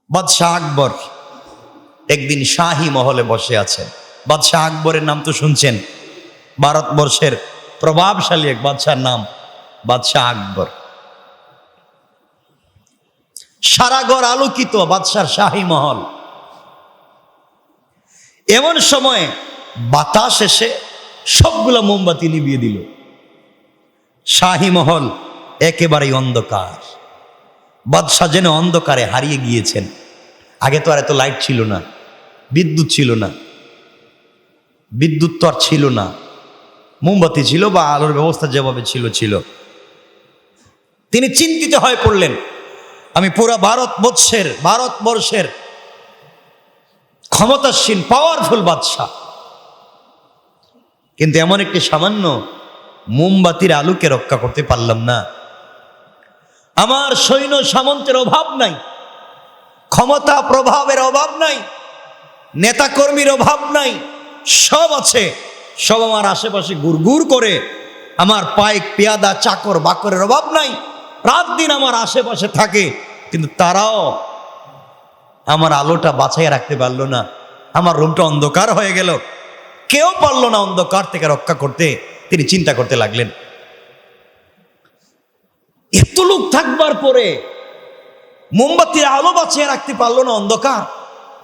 বাদশাহ আকবর একদিন শাহী মহলে বসে আছেন। বাদশাহ আকবরের নাম তো শুনছেন, ভারতবর্ষের প্রভাবশালী এক বাদশার নাম বাদশাহ আকবর। সারা ঘর আলোকিত, বাদশার শাহী মহল। এমন সময় বাতাস এসে সবগুলো মোমবাতি নিভিয়ে দিল। শাহী মহল একেবারেই অন্ধকার। বাদশাহ যেন অন্ধকারে হারিয়ে গিয়েছেন। আগে তো আর এত লাইট ছিল না, বিদ্যুৎ ছিল না, বিদ্যুৎ তো আর ছিল না, মোমবাতি ছিল বা আলোর ব্যবস্থা যেভাবে ছিল। তিনি চিন্তিত হয়ে পড়লেন, আমি পুরো ভারতবর্ষের ক্ষমতাসীন পাওয়ারফুল বাদশাহ, কিন্তু এমন একটি সামান্য মোমবাতির আলোকে রক্ষা করতে পারলাম না। আমার সৈন্য সামন্তের অভাব নাই, ক্ষমতা প্রভাবের অভাব নাই, নেতাকর্মীর অভাব নাই, সব আছে। সব আমার আশেপাশে গুড়গুড় করে। আমার পাইক পেয়াদা চাকর বাকরের অভাব নাই, রাত দিন আমার আশেপাশে থাকে, কিন্তু তারাও আমার আলোটা বাঁচাইয়া রাখতে পারলো না। আমার রুমটা অন্ধকার হয়ে গেল, কেউ পারলো না অন্ধকার থেকে রক্ষা করতে। তিনি চিন্তা করতে লাগলেন, এত লোক থাকবার পরে মোমবাতির আলো বাঁচিয়ে রাখতে পারলো না অন্ধকার।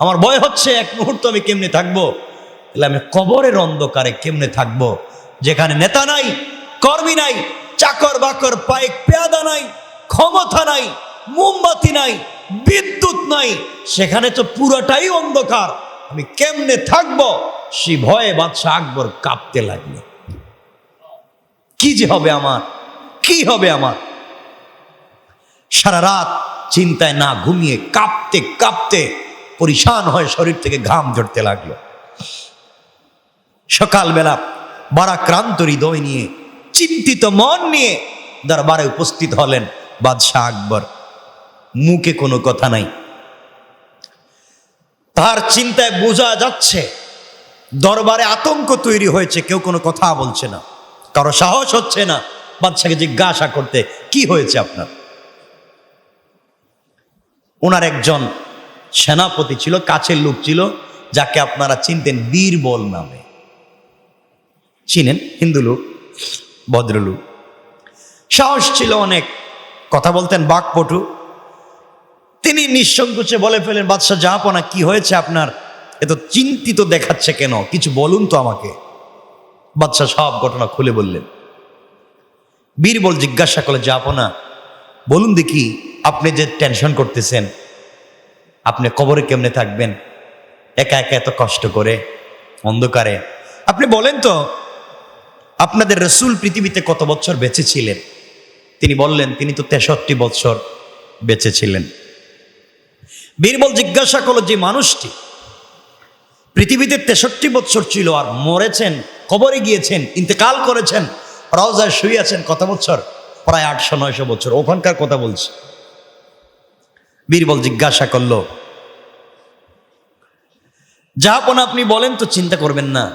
আমার ভয় হচ্ছে এক মুহূর্ত আমি কেমনে থাকবো। তাহলে আমি কবরের অন্ধকারে কেমনে থাকবো, যেখানে নেতা নাই, কর্মী নাই, চাকর বাকর পাইক পেয়াদা নাই, ক্ষমতা নাই, মোমবাতি নাই, বিদ্যুৎ নাই, সেখানে তো পুরোটাই অন্ধকার। আমি কেমনে থাকবো? সেই ভয়ে বাদশাহ আকবর কাঁপতে লাগলো। কি যে হবে আমার, কি হবে আমার? সারা রাত চিন্তায় না ঘুমিয়ে কাঁপতে কাঁপতে পরিশান হয়ে শরীর থেকে ঘাম ঝরতে লাগলো। সকালবেলা ভারাক্রান্ত হৃদয় নিয়ে, চিন্তিত মন নিয়ে দরবারে উপস্থিত হলেন বাদশাহ আকবর। মুখে কোনো কথা নাই, তার চিন্তায় বোঝা যাচ্ছে দরবারে আতঙ্ক তৈরি হয়েছে। কেউ কোনো কথা বলছে না, কারো সাহস হচ্ছে না বাদশাকে জিজ্ঞাসা করতে, কি হয়েছে আপনার? ওনার একজন সেনাপতি ছিল, কাছের লোক ছিল, যাকে আপনারা চিনতেন বীরবল নামে। চিনেন? হিন্দু লোক, ভদ্রলোক, সাহস ছিল অনেক, কথা বলতেন বাকপটু। তিনি নিঃসংকোচে বলে ফেলেন, বাদশাহ জাহাপনা, কি হয়েছে আপনার? এত চিন্তিত দেখাচ্ছে কেন? কিছু বলুন তো আমাকে। বাদশাহ সব ঘটনা খুলে বললেন। বীরবল জিজ্ঞাসা করলে, জাহাপনা বলুন দেখি, আপনি যে টেনশন করতেছেন, আপনি কবরে কেমনে থাকবেন একা একা এত কষ্ট করে অন্ধকারে? আপনি বলেন তো, আপনাদের রসুল পৃথিবীতে কত বছর বেঁচে ছিলেন? তিনি বললেন, তিনি তো 63 বছর বেঁচে ছিলেন। বীরবল জিজ্ঞাসা করলো, যে মানুষটি পৃথিবীতে 63 বছর ছিল আর মরেছেন, কবরে গিয়েছেন, ইন্তেকাল করেছেন, রওজায় শুয়ে আছেন কত বছর? প্রায় 800-900 বছর। ওখানকার কথা বলছে। বীরবল জিজ্ঞাসা করলো, জাহাপনা আপনি বলেন তো, চিন্তা করবেন না,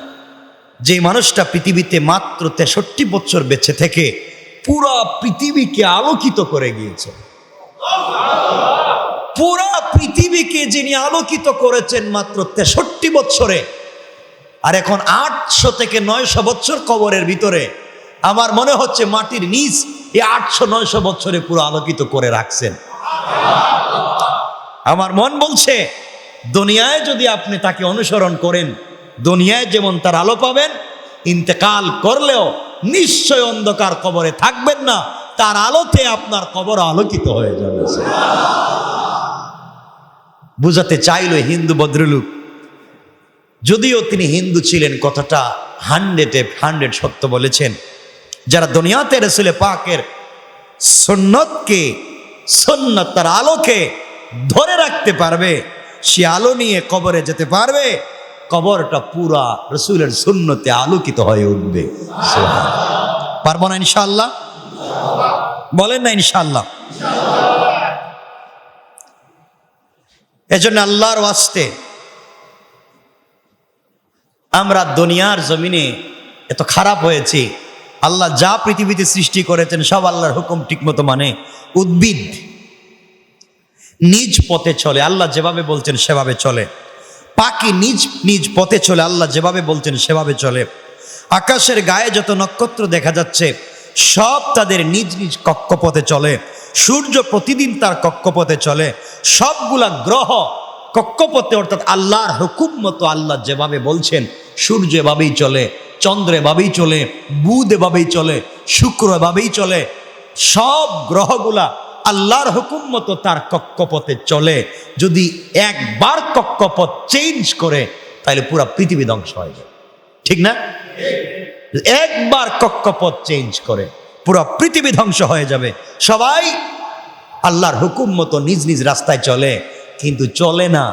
যে মানুষটা পৃথিবীতে মাত্র 63 বছর বেঁচে থেকে পুরা পৃথিবীকে আলোকিত করে গিয়েছে, পুরা পৃথিবীকে যিনি আলোকিত করেছেন মাত্র 63 বছরে, আর এখন 800 থেকে 900 বছর কবরের ভিতরে, আমার মনে হচ্ছে মাটির নিচ এই 800-900 বছরে পুরো আলোকিত করে রাখছেন। আমার মন বলছে, দুনিয়ায় যদি আপনি তাকে অনুসরণ করেন, দুনিয়ায় যেমন তার আলো পাবেন, ইন্তেকাল করলেও নিশ্চয় অন্ধকার কবরে থাকবেন না, তার আলোতে আপনার কবর আলোকিত হয়ে যাবে। বুঝাতে চাইল হিন্দু ভদ্রলোক, যদিও তিনি হিন্দু ছিলেন, কথাটা 100% সত্য বলেছেন। যারা দুনিয়াতে রাসূল পাকের সুন্নতকে, সুন্নত তার আলোকে ধরে রাখতে পারবে, সে আলো নিয়ে কবরে যেতে পারবে, কবরটা পুরা রাসূলের সুন্নতে আলোকিত হয়ে উঠবে। পারবো না ইনশাআল্লাহ? বলেন না ইনশাআল্লাহ? এজন্য আল্লাহর ওয়াস্তে আমরা দুনিয়ার জমিনে এত খারাপ হয়েছি। আল্লাহ যা পৃথিবীতে সৃষ্টি করেছেন সব আল্লাহর হুকুম ঠিকমতো মানে। উদ্ভিদ নিজ পথে চলে, আল্লাহ যেভাবে বলছেন সেভাবে চলে। পাখি নিজ নিজ পথে চলে, আল্লাহ যেভাবে বলছেন সেভাবে চলে। আকাশের গায়ে যত নক্ষত্র দেখা যাচ্ছে সব তাদের নিজ নিজ কক্ষপথে চলে। সূর্য প্রতিদিন তার কক্ষপথে চলে। সবগুলা গ্রহ কক্ষপথে, অর্থাৎ আল্লাহর হুকুম মতো আল্লাহ যেভাবে বলছেন সূর্য এভাবেই চলে, চন্দ্র এভাবেই চলে, বুধ এভাবেই চলে, শুক্র এভাবেই চলে। সব গ্রহগুলা আল্লাহর হুকুম মতো তার কক্ষপথে চলে। যদি একবার কক্ষপথ চেঞ্জ করে তাহলে পুরো পৃথিবী ধ্বংস হয়ে যায়, ঠিক না? একবার কক্ষপথ চেঞ্জ করে পুরো পৃথিবী ধ্বংস হয়ে যাবে। সবাই আল্লাহর হুকুম মতো নিজ নিজ রাস্তায় চলে, কিন্তু চলে না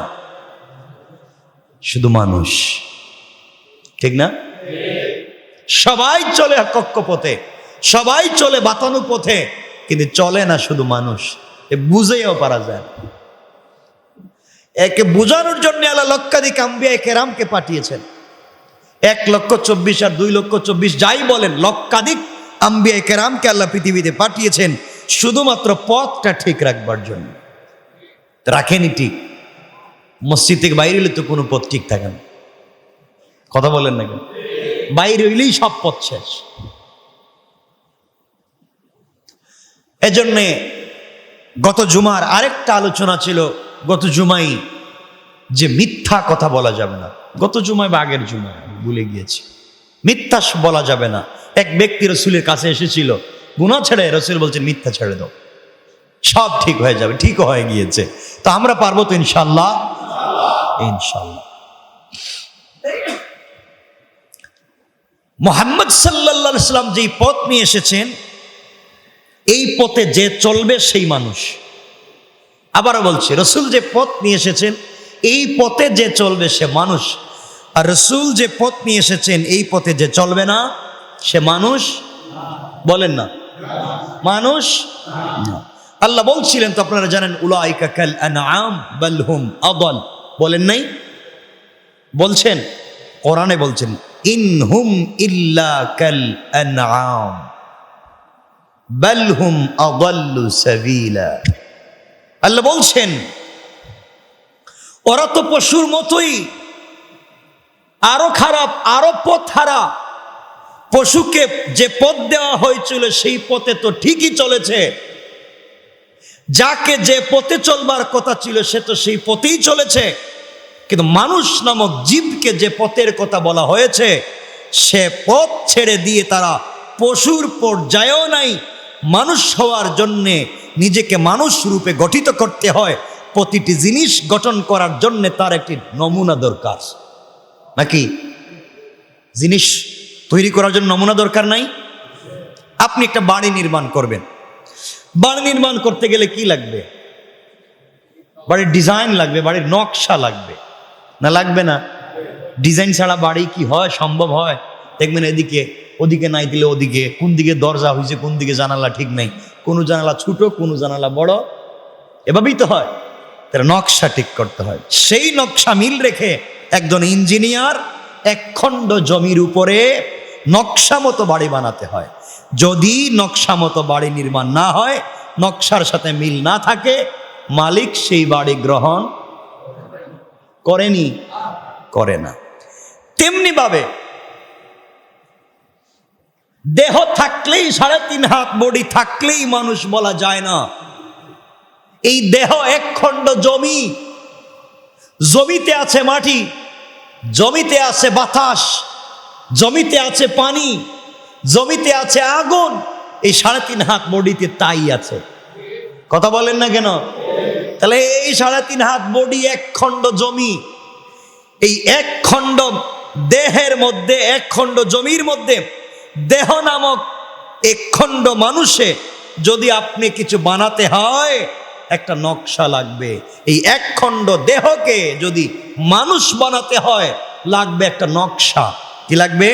শুধু মানুষ, ঠিক না? সবাই চলে কক্ষপথে, সবাই চলে বাতানু পথে, কিন্তু চলে না শুধু মানুষ। বুঝেও পারা যায় না। একে বোঝানোর জন্য আল্লাহ লক্ষাধিক আম্বিয়া কেরামকে পাঠিয়েছেন। 1,24,000 আর 2,24,000 যাই বলেন, লক্ষাধিক আম্বিয়া কেরামকে আল্লাহ পৃথিবীতে পাঠিয়েছেন শুধুমাত্র পথটা ঠিক রাখবার জন্য। রাখেনি ঠিক। মসজিদ থেকে বাইরে হইলে তো কোনো পথ ঠিক থাকে না, কথা বলেন না কেন? বাইরে হইলেই সব পথ শেষ। এজন্যে গত জুমার আরেকটা আলোচনা ছিল, গত জুমাই যে মিথ্যা কথা বলা যাবে না। গত জুমায় বা আগের জুমায় ভুলে গিয়েছি, মিথ্যা বলা যাবে না। এক ব্যক্তি রসুলের কাছে এসেছিল, গুনাহ ছেড়ে, রসুল বলছেন মিথ্যা ছেড়ে দাও, সব ঠিক হয়ে যাবে। ঠিকও হয়ে গিয়েছে। তো আমরা পারবো তো ইনশাল্লাহ? ইনশাল্লাহ। মুহাম্মদ সাল্লাল্লাহু আলাইহি সাল্লাম যেই পথ নিয়ে এসেছেন, এই পথে যে চলবে সেই মানুষ। আবারও বলছি, রসুল যে পথ নিয়ে এসেছেন এই পথে যে চলবে সে মানুষ। আর রসুল যে পথ নিয়ে এসেছেন এই পথে যে চলবে না সে মানুষ। বলেন না মানুষ না। আল্লাহ বলছিলেন তো আপনারা জানেন, উলাইকা কাল আনআম বাল হুম আদাল। বলেন নাই? বলছেন, কোরআনে বলছেন ইনহুম ইল্লা কাল আনআম বাল হুম আদাল্লু সাবিলা। আল্লাহ বলছেন ওরা তো পশুর মতোই, আরো খারাপ, আরো পথ হারা। পশুকে যে পথ দেওয়া হয়েছিল সেই পথে তো ঠিকই চলেছে, যাকে যে পথে চলবার কথা ছিল সে তো সেই পথেই চলেছে। কিন্তু মানুষ নামক জীবকে যে পথের কথা বলা হয়েছে সে পথ ছেড়ে দিয়ে তারা পশুর পর্যায়েও নাই। মানুষ হওয়ার জন্যে নিজেকে মানুষ রূপে গঠিত করতে হয়। প্রতিটি জিনিস গঠন করার জন্য তার একটি নমুনা দরকার, নাকি? জিনিস তৈরি করার জন্য নমুনা দরকার নাই? আপনি একটা বাড়ি নির্মাণ করবেন, বাড়ি নির্মাণ করতে গেলে কি লাগবে? বাড়ির ডিজাইন লাগবে, বাড়ির নকশা লাগবে, না লাগবে না? ডিজাইন ছাড়া বাড়ি কি হয়? সম্ভব হয়? দেখবেন এদিকে ওদিকে নাই দিলে ওদিকে, কোন দিকে দরজা হয়েছে, কোন দিকে জানালা ঠিক নাই, কোনো জানালা ছোট কোনো জানালা বড়, এভাবেই তো হয়। তার নকশা ঠিক করতে হয়। সেই নকশা মিল রেখে একজন ইঞ্জিনিয়ার এক খণ্ড জমির উপরে নকশা মতো বাড়ি বানাতে হয়। যদি নকশা মতো বাড়ি নির্মাণ না হয়, নকশার সাথে মিল না থাকে, মালিক সেই বাড়ি গ্রহণ করে না। তেমনি ভাবে দেহ থাকলেই, 3.5 হাত বডি থাকলেই মানুষ বলা যায় না। এই দেহ এক খণ্ড জমি, জমিতে আছে মাটি, জমিতে আছে বাতাস, জমিতে আছে পানি, জমিতে আছে আগুন। এই 3.5 হাত বডিতে তাই আছে, কথা বলেন না কেন? তাহলে এই 3.5 হাত বডি এক খণ্ড জমি, এই এক খণ্ড দেহের মধ্যে, এক খণ্ড জমির মধ্যে দেহ নামক এক খণ্ড মানুষে যদি আপনি কিছু বানাতে হয় একটা নকশা লাগবে। এই এক খণ্ড দেহকে যদি মানুষ বানাতে হয় লাগবে একটা নকশা। কি লাগবে?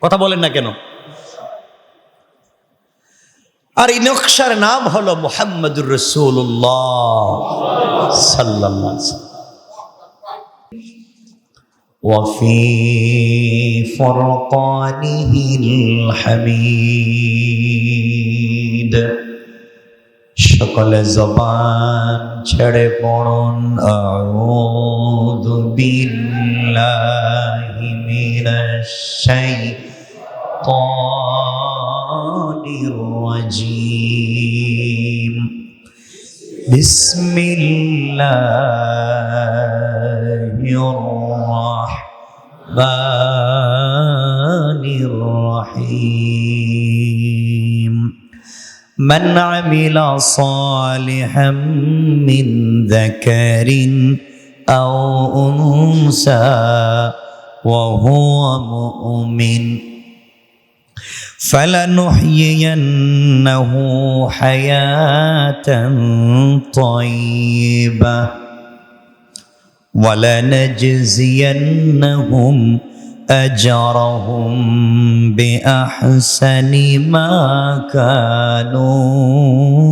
কথা বলেন না কেন? আর এই নকশার নাম হলো মুহাম্মদুর রাসূলুল্লাহ সাল্লাল্লাহু আলাইহি ওয়াসাল্লাম। وفي فرقانه الحميد সকলে জবান ছেড়ে পড়ুন আউযু বিল্লাহি মিনাশ শাইতানির রাজীম বিসমিল্লাহির রাহমানির রহিম من عمل صالحا من ذكر أو أنثى وهو مؤمن فلنحيينه حياة طيبة ولنجزينهم أجرهم بأحسن ما كانوا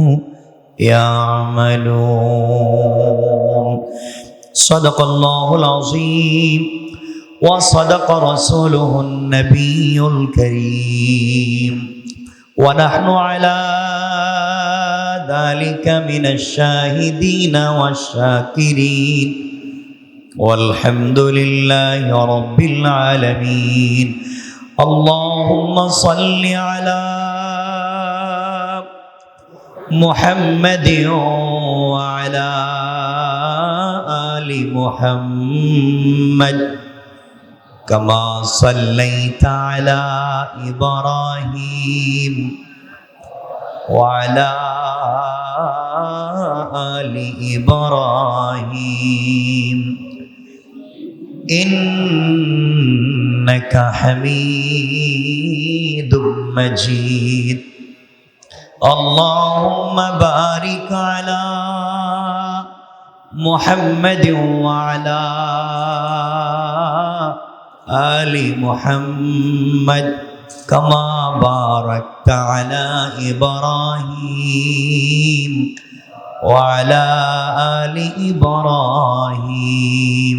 يعملون صدق الله العظيم وصدق رسوله النبي الكريم ونحن على ذلك من الشاهدين والشاكرين والحمد لله رب العالمين اللهم صل على محمد وعلى آل محمد كما صليت على إبراهيم وعلى آل إبراهيم إنك حميد مجيد اللهم بارك على محمد وعلى آل محمد كما باركت على إبراهيم وعلى آل إبراهيم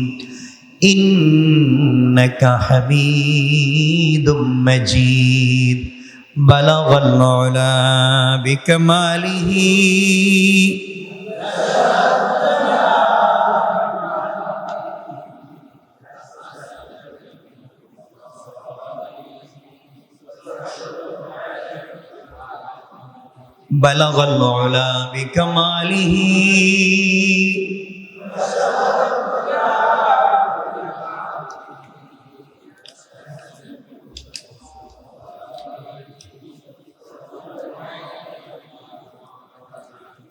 إنك حميد مجيد بلغ العلا بكماله بلغ العلا بكماله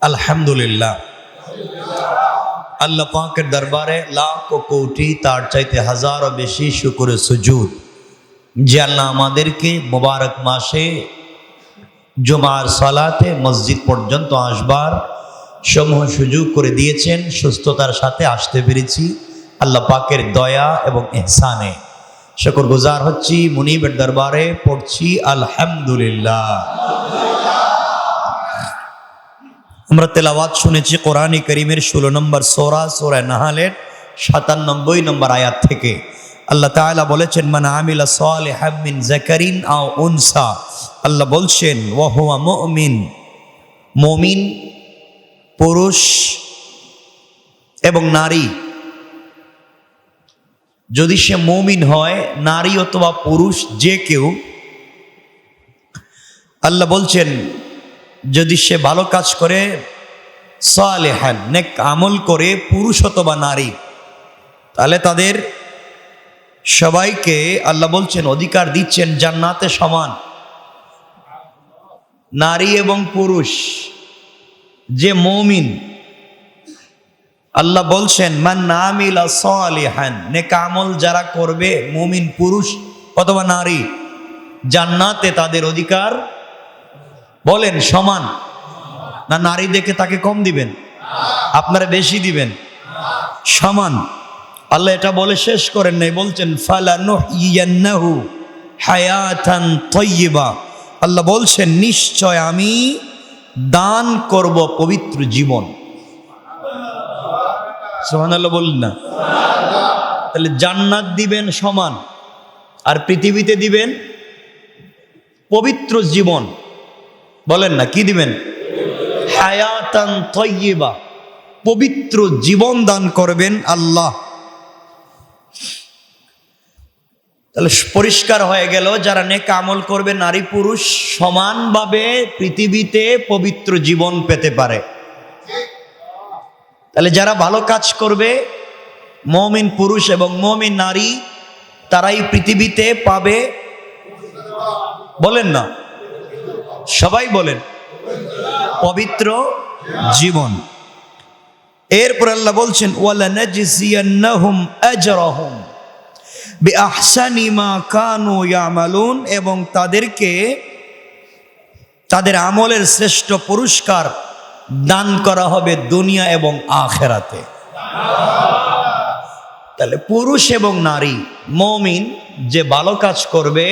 আলহামদুলিল্লাহ আল্লাহ পাকের দরবারে লাখ কোটি তার চাইতে হাজারও বেশি শুকরে সুজুদ যে আল্লাহ আমাদেরকে মুবারক মাসে জুমার সালাতে মসজিদ পর্যন্ত আসবার সমূহ সুযোগ করে দিয়েছেন। সুস্থতার সাথে আসতে পেরেছি আল্লাহ পাকের দয়া এবং ইহসানে শুকর গুজার হচ্ছি। মুনিবের দরবারে পড়ছি আলহামদুলিল্লাহ। আমরা তেলাওয়াত শুনেছি কোরআন কারীমের 16 নম্বর সূরা সূরা নাহলের 97 নম্বর আয়াত থেকে। আল্লাহ তাআলা বলেছেন মান আমিলা সালিহাম মিন যাকারিন আও উনসা। আল্লাহ বলছেন ওয়া হুয়া মুমিন, মুমিন পুরুষ এবং নারী, যদি সে মুমিন হয় নারী অথবা পুরুষ যে কেউ, আল্লাহ বলছেন যদি সে ভালো কাজ করে সালেহান নেক আমল করে পুরুষ অথবা নারী, তাহলে তাদের সবাইকে আল্লাহ বলছেন অধিকার দিচ্ছেন জান্নাতে সমান। নারী এবং পুরুষ যে মুমিন, আল্লাহ বলছেন মান আমিলা সালিহান নেক আমল যারা করবে মুমিন পুরুষ অথবা নারী, জান্নাতে তাদের অধিকার বলেন সমান না? নারী দেখে তাকে কম দিবেন, আপনারা বেশি দিবেন? সমান। আল্লাহ এটা বলে শেষ করেন নাই, বলছেন ফালানুহইয়ান্নাহু হায়াতান তাইয়্যিবা। আল্লাহ বলছেন নিশ্চয় আমি দান করব পবিত্র জীবন। সুবহানাল্লাহ বলুন না? তাহলে জান্নাত দিবেন সমান আর পৃথিবীতে দিবেন পবিত্র জীবন। বলেন না কি দিবেন? হায়াতান তাইয়্যিবা, পবিত্র জীবন দান করবেন আল্লাহ। তাহলে পরিষ্কার হয়ে গেল, যারা নেক আমল করবে নারী পুরুষ সমানভাবে পৃথিবীতে পবিত্র জীবন পেতে পারে। তাহলে যারা ভালো কাজ করবে, মুমিন পুরুষ এবং মুমিন নারী, তারাই পৃথিবীতে পাবে, বলেন না সবাই বলেন, পবিত্র জীবন। এরপর আল্লাহ বলছেন ওয়ালানাজজিয়ান্নাহুম আজরাহুম বিআহসানি মা কানু ইয়ামালুন, এবং তাদেরকে তাদের আমলের শ্রেষ্ঠ পুরস্কার দান করা হবে দুনিয়া এবং আখিরাতে। তাহলে পুরুষ এবং নারী মুমিন যে ভালো কাজ করবে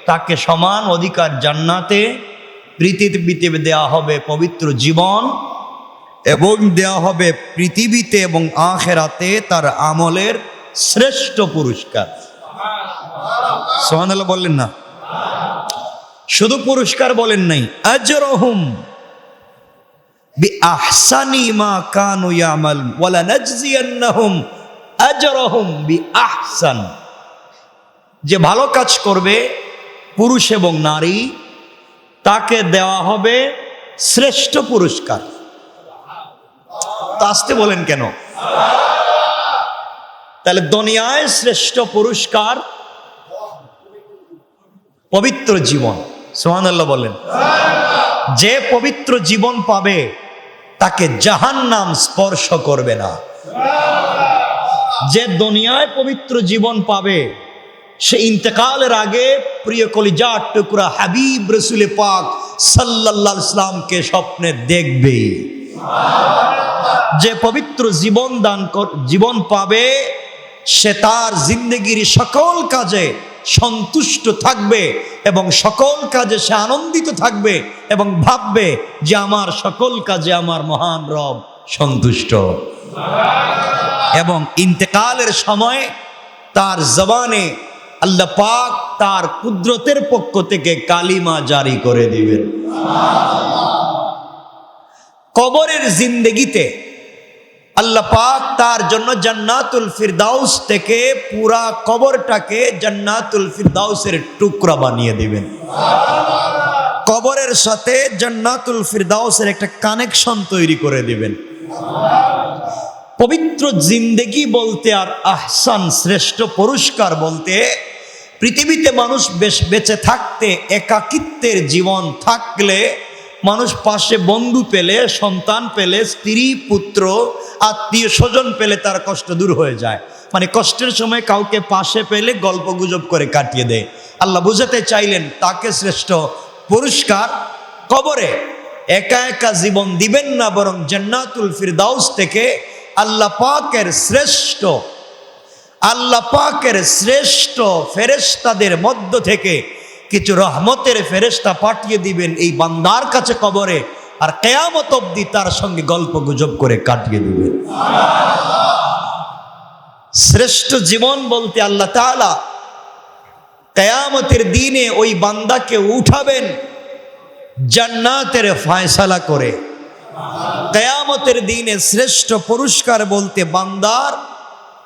তাকে সমান অধিকার জান্নাতে, পৃথিবীতে দেওয়া হবে পবিত্র জীবন, এবং দেওয়া হবে পৃথিবীতে এবং আখিরাতে তার আমলের শ্রেষ্ঠ পুরস্কার। সুবহানাল্লাহ বললেন না? শুধু পুরস্কার বলেন নাই, আজরহুম বিআহসানি মা কানু ইয়ামাল ওয়ালানাজজিয়ান্নাহুম আজরহুম বিআহসান। যে ভালো কাজ করবে পুরুষ এবং নারী, তাকে দেওয়া হবে শ্রেষ্ঠ পুরস্কার। তা আসতে বলেন কেন? তাহলে দুনিয়ায় শ্রেষ্ঠ পুরস্কার পবিত্র জীবন। সুবহানাল্লাহ বলেন। যে পবিত্র জীবন পাবে তাকে জাহান্নাম স্পর্শ করবে না। যে দুনিয়ায় পবিত্র জীবন পাবে সে ইন্তেকালের আগে প্রিয় কলিজার টুকরা হাবিব রাসূল পাক সাল্লাল্লাহু আলাইহি ওয়াসাল্লামকে স্বপ্নে দেখবে। যে পবিত্র জীবন পাবে সে তার জিন্দেগির সকল কাজে সন্তুষ্ট থাকবে এবং সকল কাজে সে আনন্দিত থাকবে এবং ভাববে যে আমার সকল কাজে আমার মহান রব সন্তুষ্ট। এবং ইন্তেকালের সময় তার জবানে আল্লাহ পাক তার কুদরতের পক্ষ থেকে কালিমা জারি করে দিবেন। কবরের জিন্দেগিতে আল্লাহ পাক তার জন্য জান্নাতুল ফিরদাউস থেকে পুরা কবরটাকে জান্নাতুল ফিরদাউসের টুকরা বানিয়ে দিবেন। কবরের সাথে জান্নাতুল ফিরদাউসের একটা কানেকশন তৈরি করে দিবেন। পবিত্র জিন্দেগি বলতে আর আহসান শ্রেষ্ঠ পুরস্কার বলতে, পৃথিবীতে মানুষ বেঁচে থাকতে একাকিত্বের জীবন থাকলে, মানুষ পাশে বন্ধু পেলে, সন্তান পেলে, স্ত্রী পুত্র আত্মীয় স্বজন পেলে তার কষ্ট দূর হয়ে যায়। মানে কষ্টের সময় কাউকে পাশে পেলে গল্প গুজব করে কাটিয়ে দেয়। আল্লাহ বুঝাতে চাইলেন তাকে শ্রেষ্ঠ পুরস্কার কবরে একা একা জীবন দিবেন না, বরং জান্নাতুল ফিরদাউস থেকে আল্লাহ পাকের শ্রেষ্ঠ ফেরেশতাদের মধ্য থেকে কিছু রহমতের ফেরেশতা পাঠিয়ে দিবেন এই বান্দার কাছে কবরে, আর কিয়ামত অবধি তার সঙ্গে গল্প গুজব করে কাটিয়ে দিবেন। শ্রেষ্ঠ জীবন বলতে আল্লাহ তাআলা কিয়ামতের দিনে ওই বান্দাকে উঠাবেন জান্নাতের ফয়সালা করে। কিয়ামতের দিনে শ্রেষ্ঠ পুরস্কার বলতে বান্দার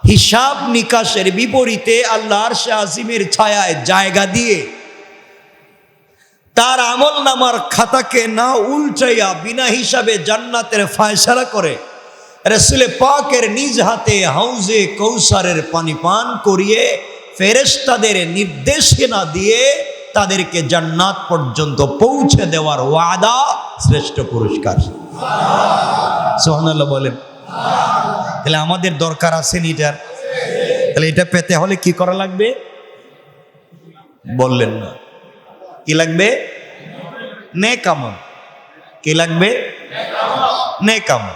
হিসাব নিকাশের বিপরীতে আল্লাহর আরশে আজিমের ছায়ায় জায়গা দিয়ে তার আমল নামার খাতাকে না উল্টাইয়া বিনা হিসাবে জান্নাতের ফয়সালা করে রাসূল পাকের নিজ হাতে হাউজে কৌসারের পানি পান করিয়ে ফেরেশতাদের নির্দেশনা দিয়ে তাদেরকে জান্নাত পর্যন্ত পৌঁছে দেওয়ার ওয়াদা শ্রেষ্ঠ পুরস্কার। সুবহানাল্লাহ বলেন। তাহলে আমাদের দরকার আছে এটার। তাহলে এটা পেতে হলে কি করা লাগবে? বললেন না কি লাগবে? নেক আমল। কি লাগবে? নেক আমল।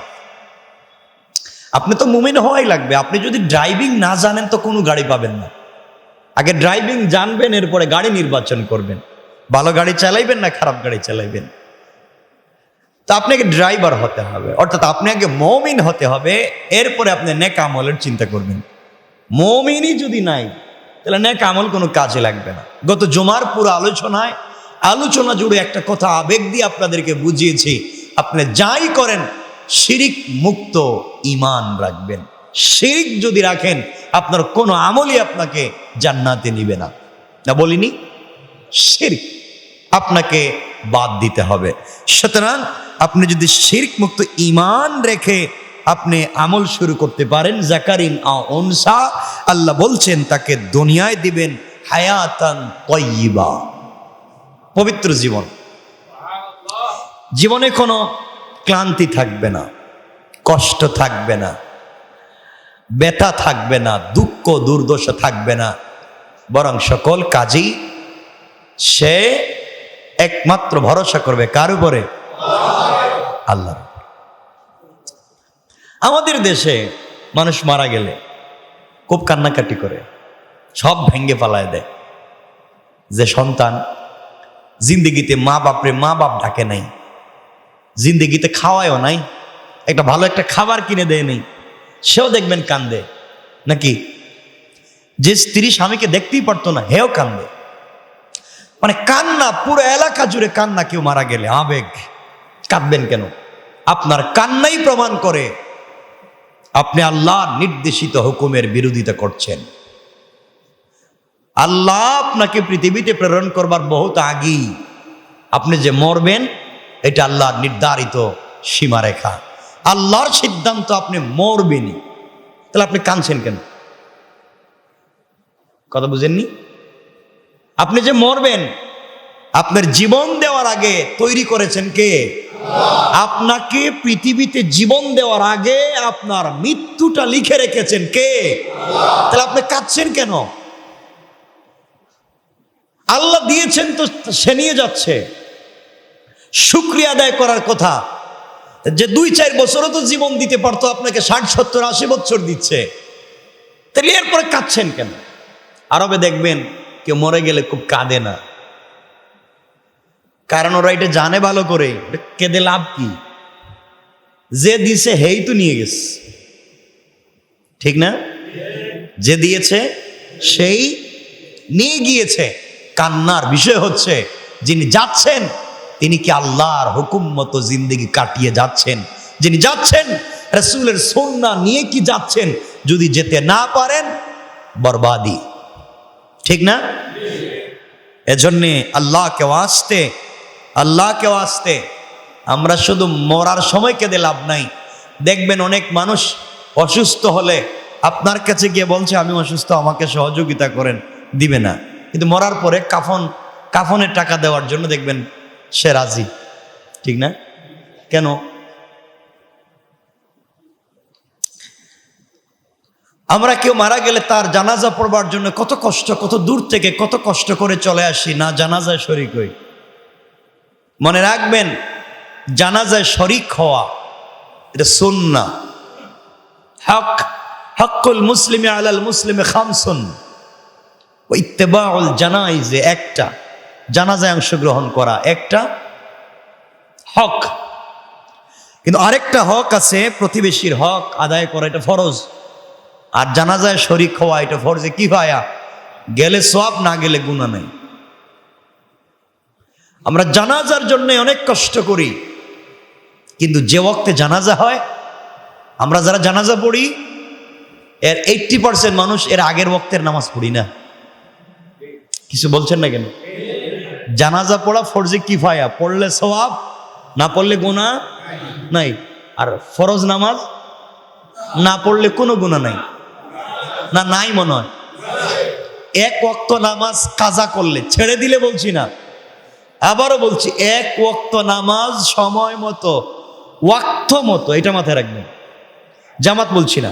আপনি তো মুমিন হওয়াই লাগবে। আপনি যদি ড্রাইভিং না জানেন তো কোনো গাড়ি পাবেন না। আগে ড্রাইভিং জানবেন, এরপরে গাড়ি নির্বাচন করবেন। ভালো গাড়ি চালাইবেন না খারাপ গাড়ি চালাইবেন। তো আপনাকে ড্রাইভার হতে হবে, অর্থাৎ আপনি আগে মুমিন হতে হবে, এরপরে আপনি নেক আমলের চিন্তা করবেন। মুমিনই যদি নাই তাহলে নেক আমল কোনো কাজে লাগবে না। গত জুমার পুরো আলোচনা জুড়ে একটা কথা আবেগ দিয়ে আপনাদেরকে বুঝিয়েছি। আপনি যাই করেন শিরিক মুক্ত ঈমান রাখবেন। শিরিক যদি রাখেন আপনার কোনো আমলই আপনাকে জান্নাতে নিবে না। না বলিনি? শিরক আপনাকে বাদ দিতে হবে। সুতরাং আপনি যদি শিরক মুক্ত ঈমান রেখে আপনি আমল শুরু করতে পারেন, যাকারিন আও উনসা, আল্লাহ বলছেন তাকে দুনিয়ায় দিবেন হায়াতান তাইয়্যিবা, পবিত্র জীবন। জীবনে কোনো ক্লান্তি থাকবে না, কষ্ট থাকবে না, ব্যথা থাকবে না, দুঃখ দুর্দশা থাকবে না, বরং সকল কাজেই সে একমাত্র ভরসা করবে কার উপরে? আল্লাহ। আমাদের দেশে মানুষ মারা গেলে খুব কান্নাকাটি করে, সব ভেঙ্গে পালায় দেয়। যে সন্তান জিন্দেগিতে মা বাপ ডাকে নাই, জিন্দেগিতে খাওয়ায়ও নাই, একটা ভালো একটা খাবার কিনে দেয় নেই, সেও দেখবেন কান্দে। নাকি যে স্ত্রী স্বামীকে দেখতেই পারতো না, হেও কান্দে। মানে কান্না, পুরো এলাকা জুড়ে কান্না। কেউ মারা গেলে আবেগ, কাঁদবেন কেন? আপনার কান্নাই প্রমাণ করে আপনি আল্লাহর নির্দেশিত হুকুমের বিরোধিতা করছেন। আল্লাহ আপনাকে পৃথিবীতে প্রেরণ করবার বহুত আগেই আপনি যে মরবেন, এটা আল্লাহর নির্ধারিত সীমারেখা, আল্লাহর সিদ্ধান্ত, আপনি মরবেনই। তাহলে আপনি কাঁদছেন কেন? কথা বুঝেননি? আপনি যে মরবেন, আপনার জীবন দেওয়ার আগে তৈরি করেছেন কে? আপনাকে পৃথিবীতে জীবন দেওয়ার আগে আপনার মৃত্যুটা লিখে রেখেছেন কে? তাহলে আপনি কাঁদছেন কেন? আল্লাহ দিয়েছেন তো সে নিয়ে যাচ্ছে, শুকরিয়া আদায় করার কথা। যে 2-4 বছরও তো জীবন দিতে পারতো, আপনাকে 60, 70, 80 বছর দিচ্ছে, তাহলে এরপরে কাঁদছেন কেন? আরবে দেখবেন কেউ মরে গেলে খুব কাঁদে না, কারণ ওরা এটা জানে ভালো করে, কেঁদে লাভ কি? যে দিয়েছে হেই তো নিয়ে গেছে, ঠিক না? যে দিয়েছে সেই নিয়ে গিয়েছে। কান্নার বিষয় হচ্ছে যিনি যাচ্ছেন তিনি কি আল্লাহর হুকুম মতো জিন্দেগি কাটিয়ে যাচ্ছেন? যিনি যাচ্ছেন রাসূলের সুন্নাহ নিয়ে কি যাচ্ছেন? যদি যেতে না পারেন, বরবাদি, ঠিক না? এজন্যে আল্লাহকে ওয়াস্তে আমরা শুধু মরার সময় কেঁদে লাভ নাই। দেখবেন অনেক মানুষ অসুস্থ হলে আপনার কাছে গিয়ে বলছে আমি অসুস্থ, আমাকে সহযোগিতা করেন, দিবে না। কিন্তু মরার পরে কাফনের টাকা দেওয়ার জন্য দেখবেন সে রাজি, ঠিক না? কেন? আমরা কেউ মারা গেলে তার জানাজা পড়বার জন্য কত কষ্ট, কত দূর থেকে কত কষ্ট করে চলে আসি, না জানাজায় শরীক হই। মনে রাখবেন, জানাজায় শরীক হওয়া এটা সুন্নাহ। হকুল মুসলিমি আলাল মুসলিমে খামসুন ওয়া ইত্তিবাউল জানাইজ, একটা জানাজায় অংশগ্রহণ করা একটা হক। কিন্তু আরেকটা হক আছে, প্রতিবেশীর হক আদায় করা, এটা ফরজ। আর জানাজায় শরীক হওয়া এটা ফরজে কিফায়া, গেলে সওয়াব, না গেলে গুনাহ নেই। আমরা জানাজার জন্য অনেক কষ্ট করি, কিন্তু যে ওয়াক্তে জানাজা হয়, আমরা যারা জানাজা পড়ি এর 80% মানুষ এর আগের ওয়াক্তের নামাজ পড়ি না। কিছু বলছেন না কেন? জানাজা পড়া ফরজে কিফায়া, পড়লে সওয়াব, না পড়লে গুনাহ নাই। আর ফরজ নামাজ না পড়লে কোনো গুনাহ নাই, না নাই মনে হয়। এক ওয়াক্ত নামাজ কাজা করলে, ছেড়ে দিলে বলছি না, আবারও বলছি, এক ওয়াক্ত নামাজ সময় মতো, ওয়াক্ত মতো, এটা মাথায় রাখবেন, জামাত বলছি না।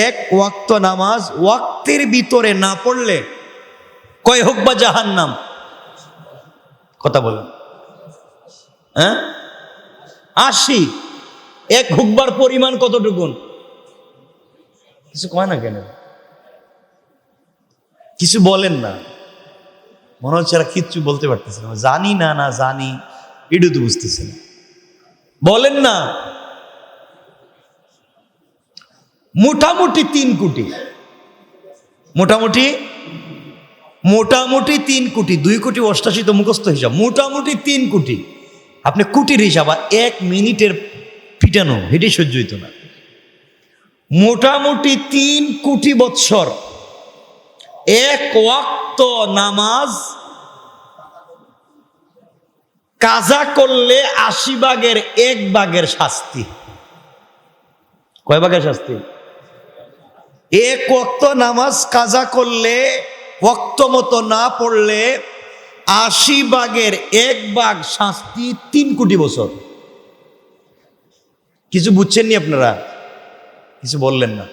এক ওয়াক্ত নামাজ ওয়াক্তের ভিতরে না পড়লে কয় হোক বা জাহান্নাম। কথা বলেন, হ্যাঁ? 80 এক হুকবার পরিমাণ কতটুকুন? কিছু কয় না কেন? কিছু বলেন না, মনে হচ্ছে এরা কিচ্ছু বলতে পারতেছে না। জানি না জানি, এটু তো বুঝতেছে না, বলেন না। মোটামুটি 3 কোটি, মোটামুটি 3 কোটি, 2 কোটি 88 তো মুখস্থ হিসাব, মোটামুটি 3 কোটি। আপনি কোটির হিসাব, 1 মিনিটের পিটানো হেঁটে সহ্য হইত না। মোটামুটি 3 কোটি বৎসর এক ওয়াক্ত নামাজ কাজা করলে 80 ভাগের 1 ভাগের শাস্তি। কয় ভাগের শাস্তি? এক ওয়াক্ত নামাজ কাজা করলে, ওয়াক্ত মতো না পড়লে 80 ভাগের 1 ভাগ শাস্তি 3 কোটি বছর। কিছু বুঝছেননি আপনারা? কিছু বললেন না।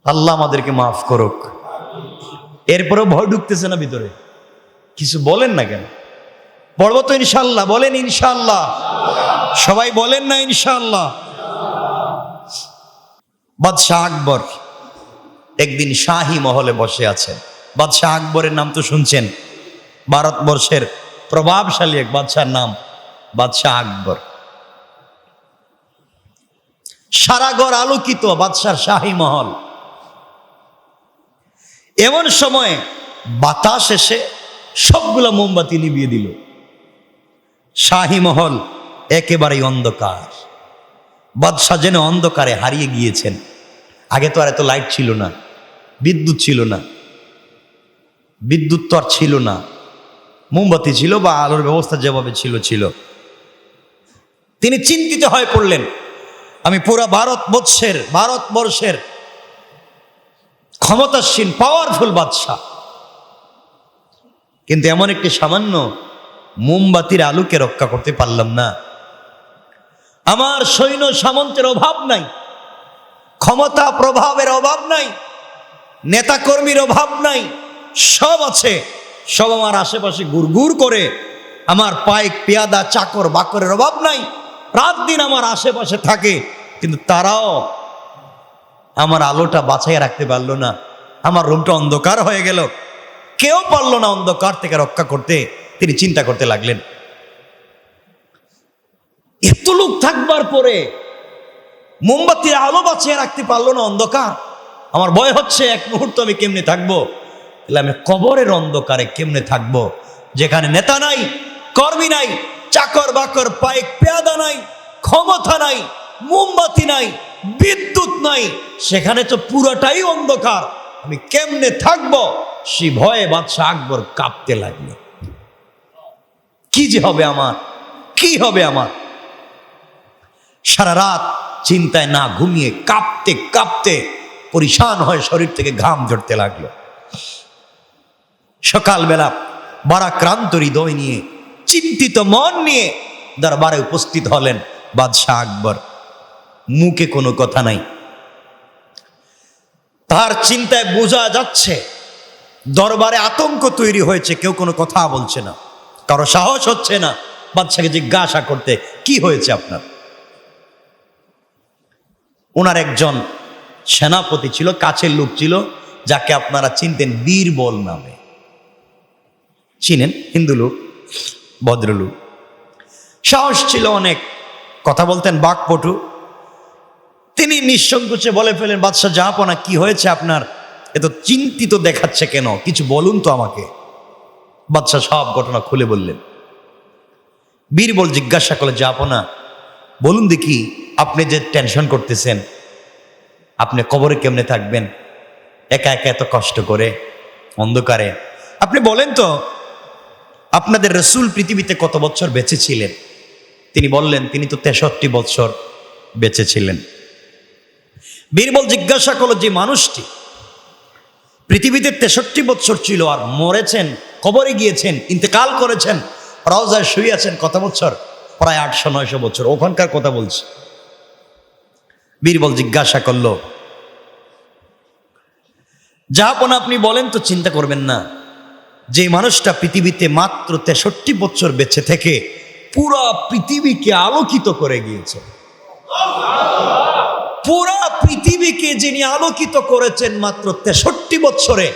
আল্লাহ আমাদেরকে মাফ করুক। এরপরেও ভয় ঢুকতেছে না ভিতরে? কিছু বলেন না কেন? পড়বো তো ইনশাল্লাহ। বলেন ইনশাল্লাহ। সবাই বলেন না ইনশাল্লাহ। বাদশাহ আকবর একদিন শাহী মহলে বসে আছেন। বাদশাহ আকবরের নাম তো শুনছেন, ভারতবর্ষের প্রভাবশালী এক বাদশার নাম বাদশাহ আকবর। সারা ঘর আলোকিত, বাদশার শাহী মহল। এমন সময় বাতাস এসে সবগুলা মোমবাতি নিভিয়ে দিল। শাহী মহল একেবারেই অন্ধকার। বাদশাহ যেন অন্ধকারে হারিয়ে গিয়েছেন। আগে তো আর এত লাইট ছিল না, বিদ্যুৎ ছিল না, বিদ্যুৎ তো আর ছিল না, মোমবাতি ছিল বা আলোর ব্যবস্থা যেভাবে ছিল। তিনি চিন্তিত হয়ে পড়লেন, আমি পুরা ভারতবর্ষের ক্ষমতাসীন পাওয়ারফুল বাদশাহ, কিন্তু এমন একটি সামান্য মোমবাতির আলোকে রক্ষা করতে পারলাম না। আমার সৈন্য সামন্তের অভাব নাই, ক্ষমতা প্রভাবের অভাব নাই, নেতাকর্মীর অভাব নাই, সব আছে। সব আমার আশেপাশে গুড়গুড় করে। আমার পাইক পেয়াদা চাকর বাকরের অভাব নাই, রাত দিন আমার আশেপাশে থাকে, কিন্তু তারাও আমার আলোটা বাঁচাইয়া রাখতে পারলো না। আমার রুমটা অন্ধকার হয়ে গেল, কেউ পারলো না অন্ধকার থেকে রক্ষা করতে। তিনি চিন্তা করতে লাগলেন, এত লোক থাকবার পরে মোমবাতির আলো বাঁচিয়ে রাখতে পারলো না অন্ধকার। আমার ভয় হচ্ছে, এক মুহূর্ত আমি কেমনে থাকবো? তাহলে আমি কবরের অন্ধকারে কেমনে থাকবো, যেখানে নেতা নাই, কর্মী নাই, চাকর বাকর পাইক পেয়াদা নাই, ক্ষমতা নাই, মোমবাতি নাই, বিদ্যুৎ নাই, সেখানে তো পুরোটাই অন্ধকার। আমি কেমনে থাকবো? সে ভয়ে বাদশাহ আকবর কাঁপতে লাগলো। কি যে হবে আমার, কি হবে আমার? সারা রাত চিন্তায় না ঘুমিয়ে কাঁপতে কাঁপতে পরিশান হয়ে শরীর থেকে ঘাম ঝরতে লাগলো। সকালবেলা ভারাক্রান্ত হৃদয় নিয়ে, চিন্তিত মন নিয়ে দরবারে উপস্থিত হলেন বাদশাহ আকবর। মুখে কোনো কথা নাই, তার চিন্তায় বোঝা যাচ্ছে দরবারে আতঙ্ক তৈরি হয়েছে। কেউ কোনো কথা বলছে না, কারো সাহস হচ্ছে না বাদশাকে জিজ্ঞাসা করতে, কি হয়েছে আপনার? ওনার একজন সেনাপতি ছিল, কাছের লোক ছিল, যাকে আপনারা চিনতেন বীরবল নামে। চিনেন? হিন্দু লোক, ভদ্রলোক, সাহস ছিল অনেক, কথা বলতেন বাকপটু। তিনি নিঃসংকোচে বলে ফেলেন, বাদশাহ জাহাপনা, কি হয়েছে আপনার? এত চিন্তিত দেখাচ্ছে কেন? কিছু বলুন তো আমাকে। বাদশাহ সব ঘটনা খুলে বললেন। বীরবল জিজ্ঞাসা করলে, জাহাপনা বলুন দেখি, আপনি যে টেনশন করতেছেন, আপনি কবরে কেমনে থাকবেন একা একা এত কষ্ট করে অন্ধকারে? আপনি বলেন তো, আপনাদের রসুল পৃথিবীতে কত বছর বেঁচে ছিলেন? তিনি বললেন, তিনি তো 63 বছর বেঁচে ছিলেন। বীরবল জিজ্ঞাসা করলো, যে মানুষটি পৃথিবীতে 63 বছর ছিল আর মরেছেন, কবরে গিয়েছেন, ইন্তেকাল করেছেন, রওজায় শুয়ে আছেন কত বছর? প্রায় 800-900 বছর। ওখানকার কথা বলছি। বীরবল জিজ্ঞাসা করলো, জাহাপনা আপনি বলেন তো, চিন্তা করবেন না, যে মানুষটা পৃথিবীতে মাত্র 63 বছর বেঁচে থেকে পুরা পৃথিবীকে আলোকিত করে গিয়েছে, পুরা পৃথিবীকে যিনি আলোকিত করেছেন মাত্র 63 বছরে,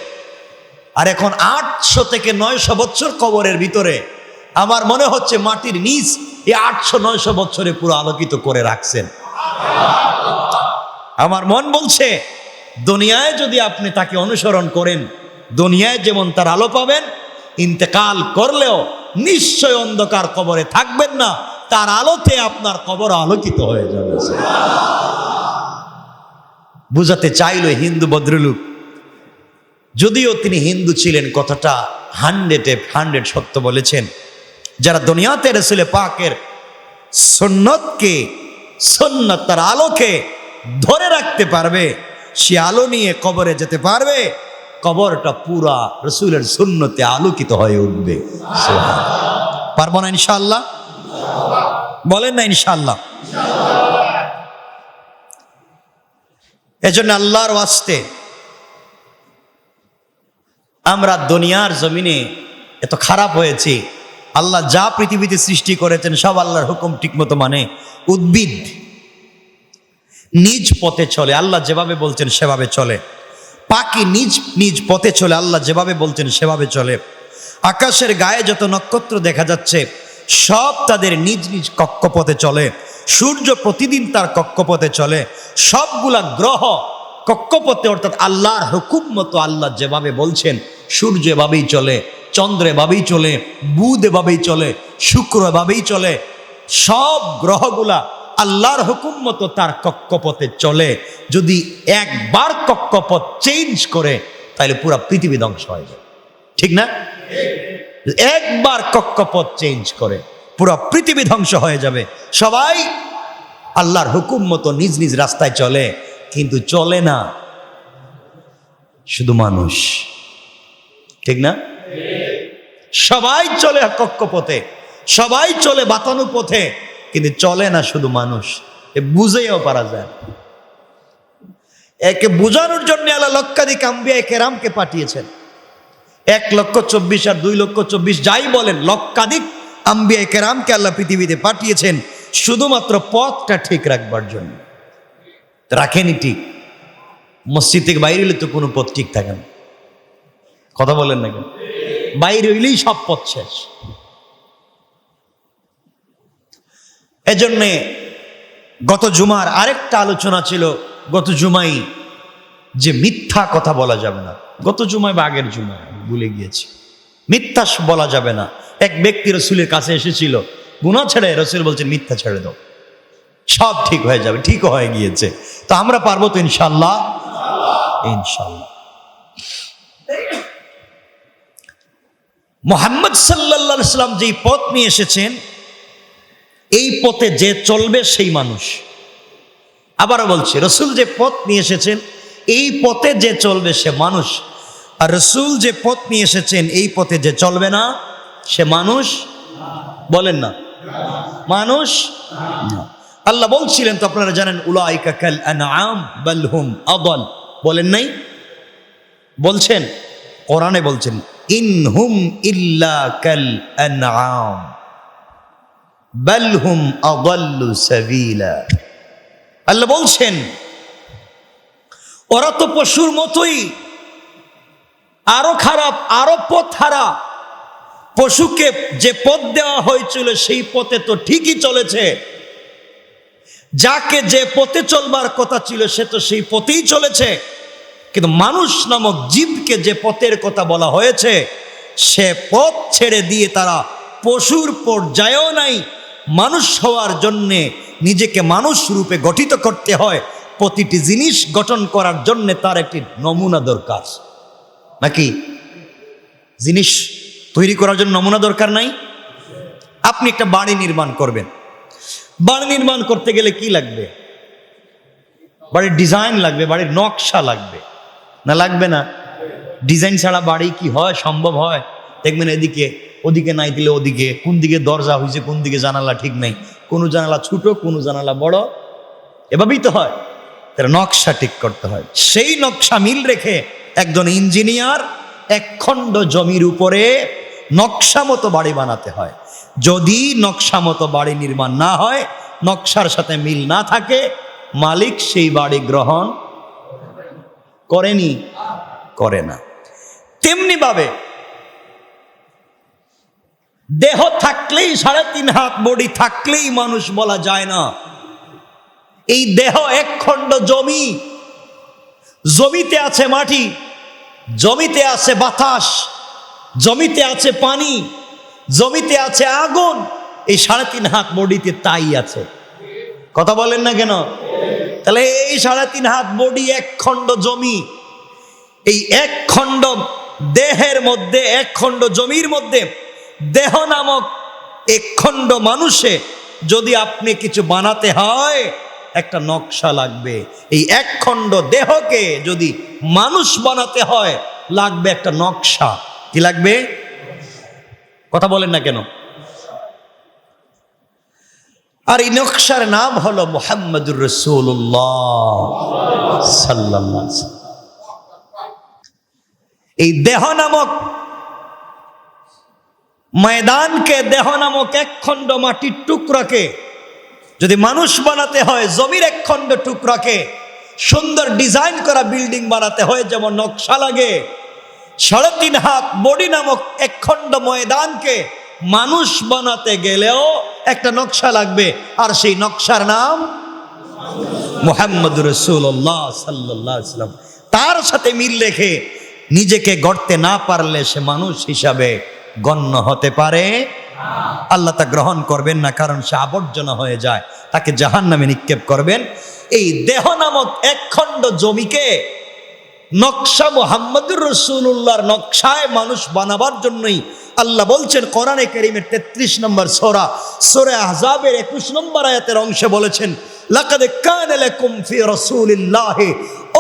আর এখন 800 থেকে 900 বছর কবরের ভিতরে, আমার মনে হচ্ছে মাটির নিচ এই 800-900 বছরে পুরো আলোকিত করে রাখছেন। আমার মন বলছে, দুনিয়ায় যদি আপনি তাকে অনুসরণ করেন, দুনিয়ায় যেমন তার আলো পাবেন, ইন্তেকাল করলেও নিশ্চয় অন্ধকার কবরে থাকবেন না, তার আলোতে আপনার কবর আলোকিত হয়ে যাবে। বুঝাতে চাইল হিন্দু ভদ্রলোক, যদিও তিনি হিন্দু ছিলেন, কথাটা 100 সত্য বলেছেন। যারা দুনিয়াতে রাসূল পাকের সুন্নতকে, সুন্নত তার আলোকে ধরে রাখতে পারবে, সে আলো নিয়ে কবরে যেতে পারবে, কবরটা পুরা রাসূলের সুন্নতে আলোকিত হয়ে উঠবে। পারবো না ইনশাআল্লাহ? বলেন না ইনশাআল্লাহ? এজন্য আল্লাহর ওয়াস্তে আমরা দুনিয়ার জমিনে এত খারাপ হয়েছি। আল্লাহ যা পৃথিবীতে সৃষ্টি করেছেন সব আল্লাহর হুকুম ঠিকমতো মানে। উদ্ভিদ নিজ পথে চলে, আল্লাহ যেভাবে বলছেন সেভাবে চলে। পাখি নিজ নিজ পথে চলে, আল্লাহ যেভাবে বলছেন সেভাবে চলে। আকাশের গায়ে যত নক্ষত্র দেখা যাচ্ছে সব তাদের নিজ নিজ কক্ষপথে চলে। সূর্য প্রতিদিন তার কক্ষপথে চলে। সবগুলা গ্রহ কক্ষপথে, অর্থাৎ আল্লাহর হুকুম মতো আল্লাহ যেভাবে বলছেন সূর্য এভাবেই চলে, চন্দ্র এভাবেই চলে, বুধ এভাবেই চলে, শুক্র এভাবেই চলে। সব গ্রহগুলা আল্লাহর হুকুম মতো তার কক্ষপথে চলে। যদি একবার কক্ষপথ চেঞ্জ করে তাহলে পুরা পৃথিবী ধ্বংস হয়ে যায়, ঠিক না? একবার কক্ষপথ চেঞ্জ করে পুরা পৃথিবী ধ্বংস হয়ে যাবে। সবাই আল্লাহর হুকুম মতো নিজ নিজ রাস্তায় চলে, কিন্তু চলে না শুধু মানুষ, ঠিক না? সবাই চলে কক্ষপথে, সবাই চলে বাতানু পথে, কিন্তু চলে না শুধু মানুষ। এ বুঝেও পারা যায়। একে বোঝানোর জন্য আল্লাহ লক্ষাধিক আম্বিয়া কেরামকে পাঠিয়েছেন। 1,24,000 আর 2,24,000 যাই বলেন, লক্ষাধিক আম্বিয়া কেরামকে আল্লাহ পৃথিবীতে পাঠিয়েছেন শুধুমাত্র পথটা ঠিক রাখবার জন্য। রাখেনি ঠিক। মসজিদ থেকে বাইরে হইলে তো কোনো পথ ঠিক থাকে না, কথা বলেন না কেন? বাইরে হইলেই সব পথ শেষ। এজন্যে গত জুমার আরেকটা আলোচনা ছিল, গত জুমাই যে মিথ্যা কথা বলা যাবে না। গত জুমায় বা আগের জুমায় ভুলে গিয়েছি, মিথ্যা বলা যাবে না। এক ব্যক্তি রসুলের কাছে এসেছিল, গুনাহ ছেড়ে, রসুল বলছেন মিথ্যা ছেড়ে দাও, সব ঠিক হয়ে যাবে। ঠিকও হয়ে গিয়েছে। তো আমরা পারবো তো ইনশাল্লাহ? ইনশাল্লাহ। মুহাম্মদ সাল্লাল্লাহু আলাইহি ওয়াসাল্লাম যেই পথ নিয়ে এসেছেন, এই পথে যে চলবে সেই মানুষ। আবারও বলছি, রসুল যে পথ নিয়ে এসেছেন এই পথে যে চলবে সে মানুষ। আর রসুল যে পথ নিয়ে এসেছেন এই পথে যে চলবে না সে মানুষ। বলেন না মানুষ। আল্লাহ বলছিলেন তো, আপনারা জানেন, উলাইকা কাল আনআম বাল হুম আদাল। বলেন নাই? বলছেন, কোরআনে বলছেন, ইনহুম ইল্লা কাল আনআম বাল হুম আদাল্লু সাবিলা। আল্লাহ বলছেন ওরা তো পশুর মতোই, আরো খারাপ, আরো পথ হারা। পশুকে যে পথ দেওয়া হয়েছিল সেই পথে তো ঠিকই চলেছে, যাকে যে পথে চলবার কথা ছিল সে তো সেই পথেই চলেছে। কিন্তু মানুষ নামক জীবকে যে পথের কথা বলা হয়েছে সে পথ ছেড়ে দিয়ে তারা পশুর পর্যায়েও নাই। মানুষ হওয়ার জন্যে নিজেকে মানুষ রূপে গঠিত করতে হয়। প্রতিটি জিনিস গঠন করার জন্যে তার একটি নমুনা দরকার, নাকি? জিনিস তৈরি করার জন্য নমুনা দরকার নাই? আপনি একটা বাড়ি নির্মাণ করবেন, বাড়ি নির্মাণ করতে গেলে কি লাগবে? বাড়ির ডিজাইন লাগবে, বাড়ির নকশা লাগবে, না লাগবে না? ডিজাইন ছাড়া বাড়ি কি হয়? সম্ভব হয়? দেখবেন এদিকে ওদিকে নাই দিলে ওদিকে, কোন দিকে দরজা হয়েছে, কোন দিকে জানালা ঠিক নাই, কোনো জানালা ছোট, কোনো জানালা বড়, এভাবেই তো হয়। তার নকশা ঠিক করতে হয়। সেই নকশা মিল রেখে একজন ইঞ্জিনিয়ার এক খণ্ড জমির উপরে নকশা মতো বাড়ি বানাতে হয়। যদি নকশা মতো বাড়ি নির্মাণ না হয়, নকশার সাথে মিল না থাকে, মালিক সেই বাড়ি গ্রহণ করেনি, করে না। তেমনি ভাবে দেহ থাকলেই, 3.5 হাত বডি থাকলেই মানুষ বলা যায় না। এই দেহ এক খণ্ড জমি, জমিতে আছে মাটি, জমিতে আছে বাতাস, জমিতে আছে পানি, জমিতে আছে আগুন, এই 3.5 হাত বডিতে তাই আছে। কথা বলেন না কেন? তাহলে এই 3.5 হাত বডি, এক খণ্ড জমি, এই এক খণ্ড দেহের মধ্যে, এক খণ্ড জমির মধ্যে দেহ নামক এক খণ্ড মানুষে যদি আপনি কিছু বানাতে হয়, একটা নকশা লাগবে। এই এক খণ্ড দেহকে যদি মানুষ বানাতে হয়, লাগবে একটা নকশা। কি লাগবে? কথা বলেন না কেন? আর এই নকশার নাম হলো মুহাম্মদুর রাসূলুল্লাহ সাল্লাল্লাহু আলাইহি ওয়াসাল্লাম। এই দেহ নামক ময়দানকে, দেহ নামক এক খণ্ড মাটির টুকরাকে যদি মানুষ বানাতে হয়, জমির এক খণ্ড টুকরাকে সুন্দর ডিজাইন করা বিল্ডিং বানাতে হয় যেমন নকশা লাগে, 3.5 হাত বডি নামক এক খণ্ড ময়দানকে মানুষ বানাতে গেলেও একটা নকশা লাগবে। আর সেই নকশার নাম মুহাম্মদুর রাসূলুল্লাহ সাল্লাল্লাহু আলাইহি ওয়াসাল্লাম। তার সাথে মিল রেখে নিজেকে গড়তে না পারলে সে মানুষ হিসাবে গণ্য হতে পারে আল্লাহ তা গ্রহণ করবেন না, কারণ সে আবর্জনা হয়ে যায়, তাকে জাহান্নামে নিক্ষেপ করবেন। এই দেহ নামক এক খণ্ড জমিকে নকশা মুহাম্মদুর রাসূলুল্লাহর নকশায় মানুষ বানাবার জন্যই আল্লাহ বলছেন কোরআনে কারীমের 33 নম্বর সূরা, সূরা আহজাবের 21 নম্বর আয়াতের অংশে বলেছেন, লাকাদ কানা লাকুম ফি রাসূলিল্লাহি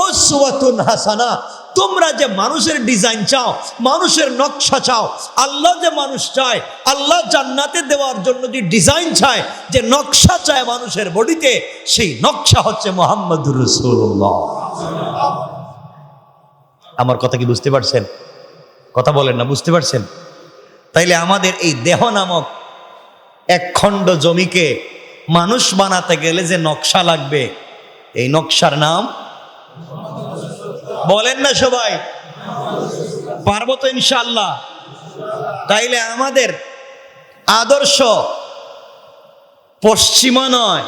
উসওয়াতুন হাসানাহ। তোমরা যে মানুষের ডিজাইন চাও, মানুষের নকশা চাও, আল্লাহ যে মানুষ চায়, আল্লাহ জান্নাতে দেওয়ার জন্য যে ডিজাইন চায়, যে নকশা চায় মানুষের বডিতে, সেই নকশা হচ্ছে মুহাম্মদুর রাসূলুল্লাহ। আমার কথা কি বুঝতে পারছেন? কথা বলেন না, বুঝতে পারছেন? তাইলে আমাদের এই দেহ নামক এক খণ্ড জমিকে মানুষ বানাতে গেলে যে নকশা লাগবে, এই নকশার নাম বলেন না সবাই? পারবো তো ইনশাআল্লাহ? তাইলে আমাদের আদর্শ পশ্চিমা নয়,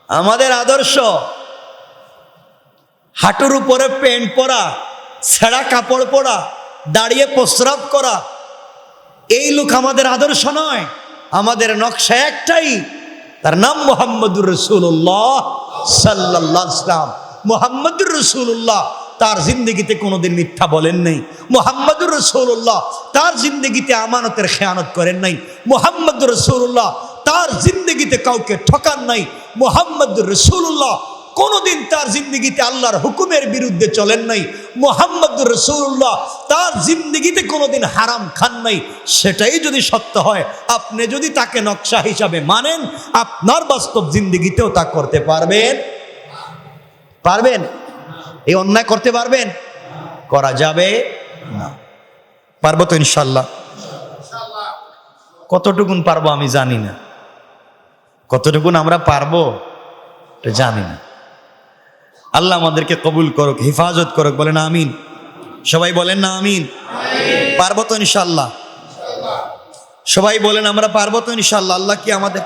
আমাদের আদর্শ হাঁটুর উপরে প্যান্ট পরা, ছেঁড়া কাপড় পরা, দাঁড়িয়ে প্রস্রাব করা, এই লোক আমাদের আদর্শ নয়। আমাদের নকশা একটাই, তার নাম মুহাম্মদুর রাসূলুল্লাহ সাল্লাল্লাহু আলাইহি ওয়াসাল্লাম। মুহাম্মদুর রাসূলুল্লাহ তার জিন্দগিতে কোনোদিন মিথ্যা বলেন নাই। মুহাম্মদুর রাসূলুল্লাহ তার জিন্দগিতে আমানতের খেয়ানত করেন নাই। মুহাম্মদুর রাসূলুল্লাহ তার জিন্দগিতে কাউকে ঠকান নাই। মুহাম্মদুর রাসূলুল্লাহ কোনোদিন তার জিন্দগিতে আল্লাহর হুকুমের বিরুদ্ধে চলেন নাই। মুহাম্মদুর রাসূলুল্লাহ তার জিন্দগিতে কোনোদিন হারাম খান নাই। সেটাই যদি সত্য হয়, আপনি যদি তাকে নকশা হিসাবে মানেন, আপনার বাস্তব জিন্দগিতেও তা করতে পারবেন? পারবেন? এই অন্যায় করতে পারবেন? করা যাবে না। পারবো তো ইনশাল্লাহ? কতটুকুন পারবো আমি জানি না, কতটুকুন আমরা পারবো জানি না। আল্লাহ আমাদেরকে কবুল করুক, হেফাজত করুক, বলেন আমিন। সবাই বলেন না আমিন? পারবো তো ইনশাল্লাহ? সবাই বলেন আমরা পারবো তো ইনশাল্লাহ? আল্লাহ কি আমাদের,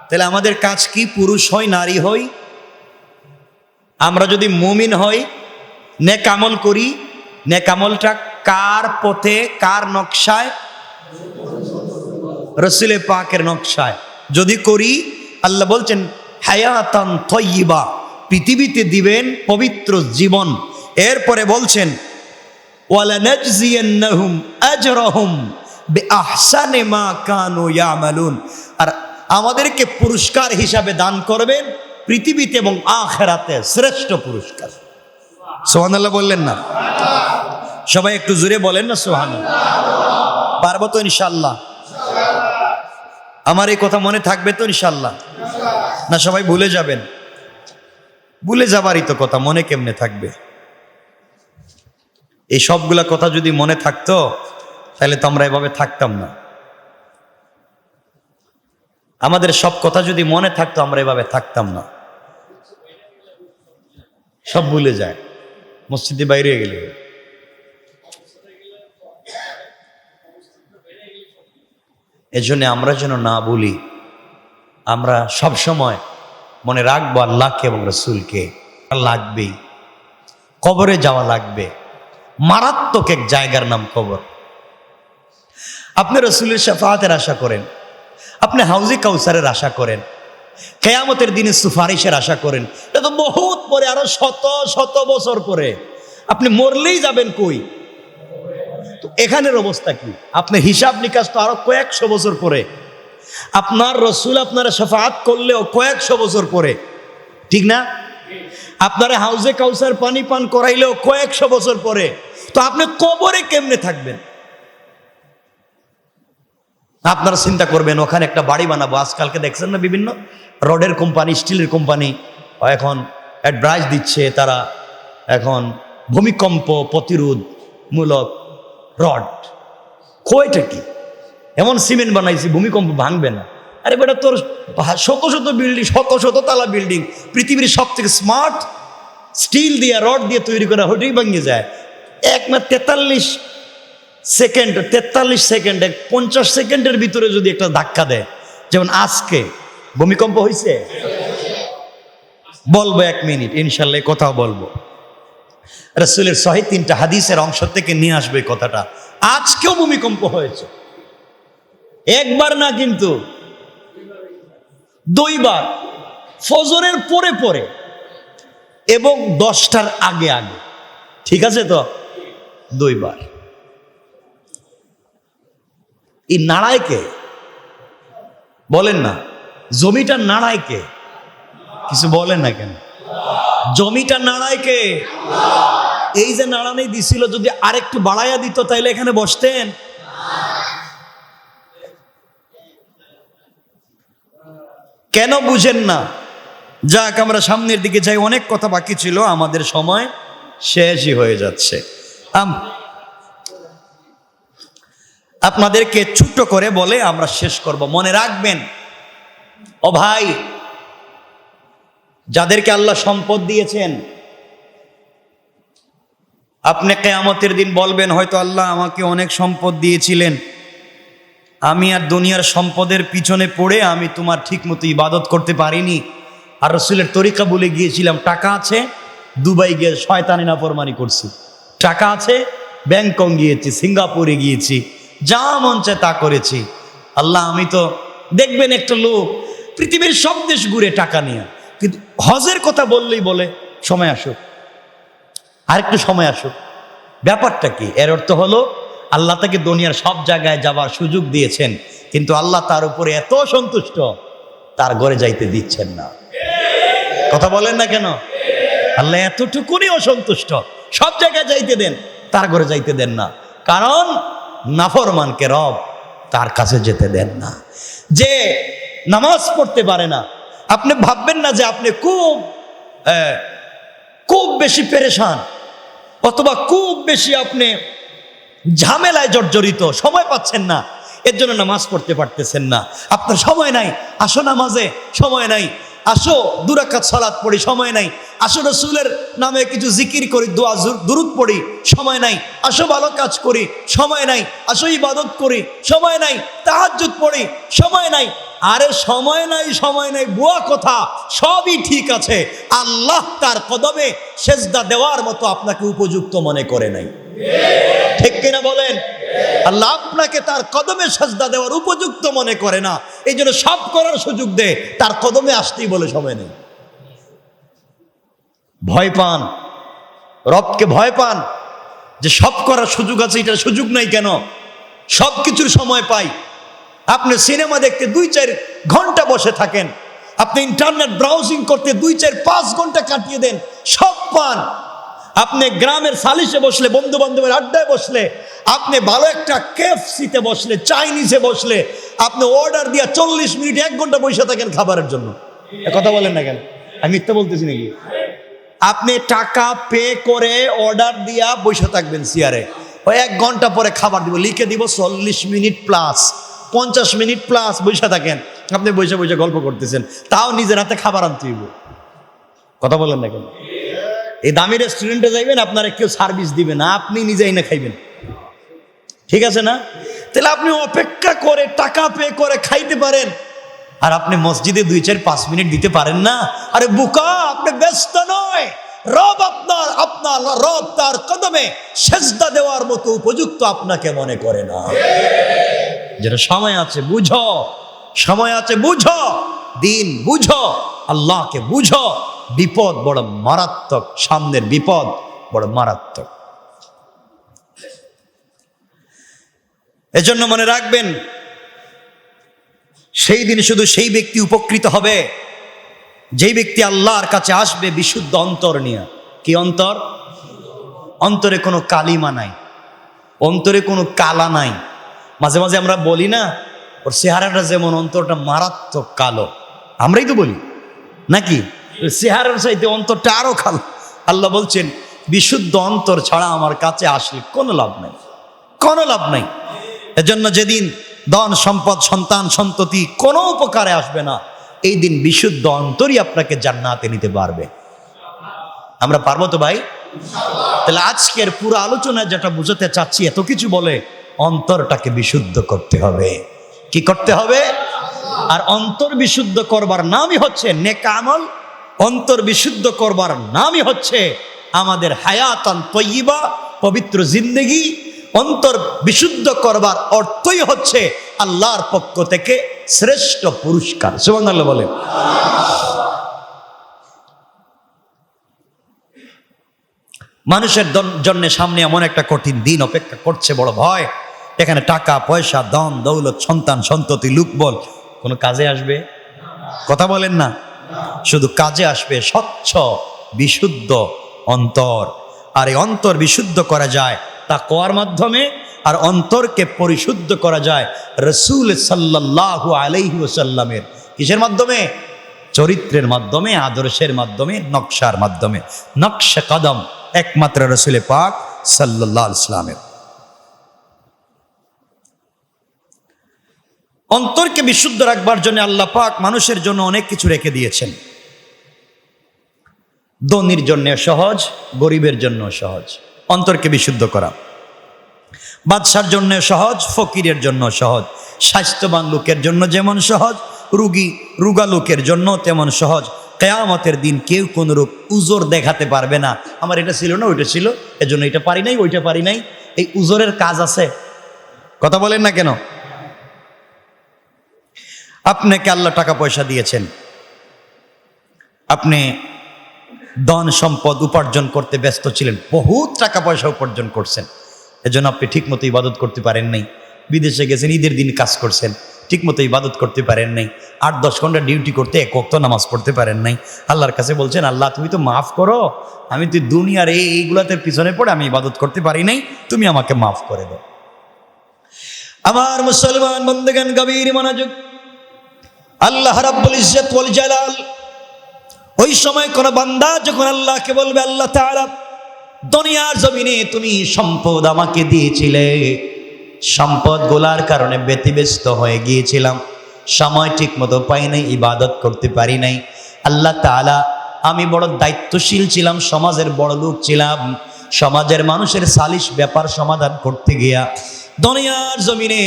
তাহলে আমাদের কাজ কি? পুরুষ হই নারী হই, আমরা যদি মুমিন হই, নেক আমল করি, নেক আমলটা কার পথে, কার নকশায়? রাসূলে পাকের নকশায় যদি করি, আল্লাহ বলছেন হায়াতান তাইয়্যিবা, পৃথিবীতে দিবেন পবিত্র জীবন। এরপরে বলছেন ওয়ালানাজজিয়ান্নাহুম আজরাহুম বিআহসানি মা কানু ইয়ামালুন, আর আমাদেরকে পুরস্কার হিসাবে দান করবেন পৃথিবীতে এবং আখিরাতে শ্রেষ্ঠ পুরস্কার। সুবহানাল্লাহ বললেন না? সবাই একটু জোরে বলেন না সুবহানাল্লাহ? পারবো তো ইনশাআল্লাহ? আমার এই কথা মনে থাকবে তো ইনশাআল্লাহ? না সবাই ভুলে যাবেন? ভুলে যাবারই তো কথা, মনে কেমনে থাকবে? এই সবগুলা কথা যদি মনে থাকতো তাহলে তো আমরা এভাবে থাকতাম না। আমাদের সব কথা যদি মনে থাকতো আমরা এভাবে থাকতাম না। সব ভুলে যায়, মসজিদে বাইরে গেলে। এজন্য আমরা যেন না ভুলি, আমরা সব সময় মনে রাখবো আল্লাহকে এবং রাসূলকে। লাগবেই, কবরে যাওয়া লাগবে, মারাত্মক এক জায়গার নাম কবর। আপনি রসুলের শাফাআতের আশা করেন, আপনি হাউজে কাউসারের আশা করেন, কিয়ামতের দিনে সুপারিশের আশা করেন, এটা তো বহুত পরে, আরো শত শত বছর পরে। আপনি মরলেই যাবেন কই? তো এখানের অবস্থা কি? আপনি হিসাব নিকাশ তো আরো কয়েকশো বছর পরে। আপনার রসুল আপনারা শাফাআত করলেও কয়েকশো বছর পরে, ঠিক না? আপনারা হাউজে কাউসার পানি পান করাইলেও কয়েকশো বছর পরে। তো আপনি কবরে কেমনে থাকবেন? আপনারা চিন্তা করবেন ওখানে একটা বাড়ি বানাবো। আজকালকে দেখছেন না বিভিন্ন রডের কোম্পানি, স্টিলের কোম্পানি এখন অ্যাডভাইস দিচ্ছে, তারা এখন ভূমিকম্প প্রতিরোধমূলক রড। কয়টা কি এমন সিমেন্ট বানাইছি ভূমিকম্প ভাঙবে না। আরে বেটা, তোর শত শত বিল্ডিং, শত শত তালা বিল্ডিং, পৃথিবীর সব থেকে স্মার্ট স্টিল দিয়ে রড দিয়ে তৈরি করা, হটেই ভাঙে যায়। এক না 43 সেকেন্ডে 50 সেকেন্ডের ভিতরে যদি একটা ধাক্কা দেয়, যেমন আজকে ভূমিকম্প হয়েছে, বলবো 1 মিনিট ইনশাল্লাহ, কথাও বলবো। রাসূলের সহিহ 3টা হাদিসের অংশ থেকে নিয়ে আসবে কথাটা। আজকেও ভূমিকম্প হয়েছে, একবার না কিন্তু 2 বার, ফজরের পরে পরে এবং 10টার আগে আগে। ঠিক আছে তো? 2 বার। এই নাড়ায় কে? বলেন না। জমিটা নাড়ায় কে? কিছু বলেন না কেন? জমিটা নাড়ায় কে? এই যে নাড়ানি দিছিল, যদি আরেকটু বাড়াইয়া দিত তাইলে এখানে বসতেন? কেন বুঝেন না? যাক, আমরা সামনের দিকে যাই। অনেক কথা বাকি ছিল, আমাদের সময় শেষই হয়ে যাচ্ছে। আপনাদেরকে ছোট্ট করে বলে আমরা শেষ করব। মনে রাখবেন ও ভাই, যাদেরকে আল্লাহ সম্পদ দিয়েছেন, আপনি কিয়ামতের দিন বলবেন হয়তো আল্লাহ আমাকে অনেক সম্পদ দিয়েছিলেন, আমি আর দুনিয়ার সম্পদের পিছনে পড়ে আমি তোমার ঠিক মতো ইবাদত করতে পারিনি, আর রসুলের তরিকা বলে গিয়েছিলাম। টাকা আছে, দুবাই গিয়ে শয়তানি নাফরমানি করছি। টাকা আছে, ব্যাংকক গিয়েছি, সিঙ্গাপুরে গিয়েছি, যা মন চায় তা করেছি। আল্লাহ, আমি তো দেখবেন একটা লোক পৃথিবীর সব দেশ ঘুরে টাকা নিয়ে, কিন্তু হজের কথা বললেই বলে সময় আসুক, আরেকটু সময় আসুক। ব্যাপারটা কি? এর অর্থ হলো আল্লাহ তাকে দুনিয়ার সব জায়গায় যাবার সুযোগ দিয়েছেন, কিন্তু আল্লাহ তার উপরে এত সন্তুষ্ট, তার ঘরে যাইতে দিচ্ছেন না। কথা বলেন না কেন? আল্লাহ এতটুকুনি অসন্তুষ্ট, সব জায়গায় যাইতে দেন, তার ঘরে যাইতে দেন না। কারণ নাফরমানকে রব তার কাছে যেতে দেন না। যে নামাজ পড়তে পারে না, আপনি ভাববেন না যে আপনি খুব বেশি পেরেশান, অথবা খুব বেশি আপনি ঝামেলায় জর্জরিত, সময় পাচ্ছেন না, এর জন্য নামাজ পড়তে পারতেছেন না। আপনার সময় নাই, আসো নামাজে, সময় নাই, আসো 2 রাকাত সালাত পড়ি, সময় নাই, আসো রসুলের নামে কিছু জিকির করি, দোয়া দুরুদ পড়ি, সময় নাই, আসো ভালো কাজ করি, সময় নাই, আসো ইবাদত করি, সময় নাই, তাহাজ্জুদ পড়ি, সময় নাই। আরে সময় নাই, সময় নাই বুয়া কথা, সবই ঠিক আছে। আল্লাহ তার কদমে সেজদা দেওয়ার মতো আপনাকে উপযুক্ত মনে করে নাই, ঠিক কিনা বলেন? আল্লাহ আপনাকে তার কদমে সেজদা দেওয়ার উপযুক্ত মনে করে না, এই জন্য সব করার সুযোগ দে, তার কদমে আসতেই বলে সময় নেই। ভয় পান, রবকে ভয় পান যে সব করার সুযোগ আছে, এটার সুযোগ নাই কেন? সব কিছুর সময় পাই। আপনি সিনেমা দেখতে 2-4 ঘন্টা বসে থাকেন, আপনি ইন্টারনেট ব্রাউজিং করতে 2-4-5 ঘন্টা কাটিয়ে দেন, সব পান। আপনি গ্রামের সালিশে বসলে, বন্ধু বান্ধবের আড্ডায় বসলে, আপনি ভালো একটা কেএফসিতে বসলে, চাইনিজে বসলে, আপনি অর্ডার দিয়ে 40 মিনিট 1 ঘন্টা বসে থাকেন খাবারের জন্য। কথা বলেন না কেন? আমি মিথ্যা বলতেছি নাকি? আপনি টাকা পে করে অর্ডার দিয়া বসে থাকবেন চেয়ারে, ওই 1 ঘন্টা পরে খাবার দিব, লিখে দিব 40 মিনিট প্লাস, 50 মিনিট প্লাস বসে থাকেন। আপনি বসে বসে গল্প করতেছেন, তাও নিজের হাতে খাবার আনতে হইব। কথা বলেন না কেন? এই দামি রেস্টুরেন্টে যাইবেন, আপনারা কেউ সার্ভিস দিবে না, আপনি নিজেই না খাইবেন, ঠিক আছে না? তাহলে আপনি অপেক্ষা করে টাকা পে করে খাইতে পারেন, আর আপনি মসজিদে 2-4-5 মিনিট দিতে পারেন না? আরে বোকা, আপনি ব্যস্ত নয়, রব আপনার আপনার রব তার কদমে সেজদা দেওয়ার মতো উপযুক্ত আপনাকে মনে করে না। যেটা সময় আছে বুঝো, সময় আছে বুঝো, দিন বুঝো, আল্লাহকে বুঝো। বিপদ বড় মারাত্মক, সামনের বিপদ বড় মারাত্মক। এজন্য মনে রাখবেন, সেই দিন শুধু সেই ব্যক্তি উপকৃত হবে যেই ব্যক্তি আল্লাহর কাছে আসবে বিশুদ্ধ অন্তর নিয়ে। কি অন্তর? অন্তরে কোনো কালিমা নাই, অন্তরে কোনো কালা নাই। মাঝে মাঝে আমরা বলি না, ওর চেহারাটা যেমন অন্তরটা মারাত্মক কালো, আমরাই তো বলি নাকি? চেহারার চাইতে অন্তরটা আরো কালো। আল্লাহ বলছেন বিশুদ্ধ অন্তর ছাড়া আমার কাছে আসলে কোনো লাভ নাই, কোনো লাভ নাই। এজন্য যেদিন ধন সম্পদ সন্তান সন্ততি কোনো উপকারে আসবে না, এই দিন বিশুদ্ধ অন্তরই আপনাকে জান্নাতে নিতে পারবে। আমরা পারবো তো ভাই? তাহলে আজকের পুরো আলোচনা যেটা বুঝাতে চাচ্ছি, এত কিছু বলে অন্তরটাকে বিশুদ্ধ করতে হবে। কি করতে হবে? আর অন্তর বিশুদ্ধ করবার নামই হচ্ছে নেক আমল। অন্তর বিশুদ্ধ করবার নামই হচ্ছে আমাদের হায়াতান তয়্যিবা, পবিত্র জিন্দেগি। অন্তর বিশুদ্ধ করবার অর্থই হচ্ছে আল্লাহর পক্ষ থেকে শ্রেষ্ঠ পুরস্কার। সুবহানাল্লাহ বলেন। মানুষের জন্য সামনে এমন একটা কঠিন দিন অপেক্ষা করছে, বড় ভয়। এখানে টাকা পয়সা ধন দৌলত সন্তান সন্ততি লোকবল কোনো কাজে আসবে? কথা বলেন না। শুধু কাজে আসবে স্বচ্ছ বিশুদ্ধ অন্তর। আর এই অন্তর বিশুদ্ধ করা যায় তাকওয়ার মাধ্যমে, আর অন্তরকে পরিশুদ্ধ করা যায় রাসূল সাল্লাল্লাহু আলাইহি ওয়াসাল্লামের কিসের মাধ্যমে? চরিত্রের মাধ্যমে, আদর্শের মাধ্যমে, নকশার মাধ্যমে। নকশা কদম একমাত্র রাসূল পাক সাল্লাল্লাহু আলাইহি ওয়াসাল্লামের। অন্তরকে বিশুদ্ধ রাখবার জন্য আল্লাহ পাক মানুষের জন্য অনেক কিছু রেখে দিয়েছেন। ধনীর জন্য সহজ, গরিবের জন্য সহজ অন্তরকে বিশুদ্ধ করা। বাদশার জন্য সহজ, ফকিরের জন্য সহজ। স্বাস্থ্যবান লোকের জন্য যেমন সহজ, রোগা লোকের জন্য তেমন সহজ। কিয়ামতের দিন কেউ কোন রূপ উজর দেখাতে পারবে না, আমার এটা ছিল না, ওইটা ছিল, এজন্য এটা পারি নাই, ওইটা পারি নাই। এই উজরের কাজ আছে? কথা বলেন না কেন? আপনাকে আল্লাহ টাকা পয়সা দিয়েছেন, আপনি ধন সম্পদ উপার্জন করতে ব্যস্ত ছিলেন, বহুত টাকা পয়সা উপার্জন করছেন, এজন্য আপনি ঠিক মতো ইবাদত করতে পারেন নাই। বিদেশে গেছেন, ঈদের দিন কাজ করছেন, ঠিক মতো ইবাদত করতে পারেন নাই। 8-10 ঘন্টা ডিউটি করতে এক ওয়াক্ত নামাজ পড়তে পারেন নাই। আল্লাহর কাছে বলছেন, আল্লাহ তুমি তো মাফ করো, আমি তো দুনিয়ার এইগুলাতে পিছনে পড়ে আমি ইবাদত করতে পারি নাই, তুমি আমাকে মাফ করে দাও। আমার মুসলমান বন্দেগান, গভীর মনোযোগ। আল্লাহ রাব্বুল ইজ্জত ওয়াল জালাল ওই সময় কোন বান্দা যখন আল্লাহকে বলবে, আল্লাহ তাআলা দুনিয়ার জমিনে তুমি সম্পদ আমাকে দিয়েছিলে, সম্পদ গোলার কারণে ব্যতিব্যস্ত হয়ে গিয়েছিলাম, সময় ঠিক মতো পাই নাই, ইবাদত করতে পারি নাই। আল্লাহ তাআলা আমি বড় দায়িত্বশীল ছিলাম, সমাজের বড় লোক ছিলাম, সমাজের মানুষের সালিশ ব্যাপার সমাধান করতে গিয়া দুনিয়ার জমিনে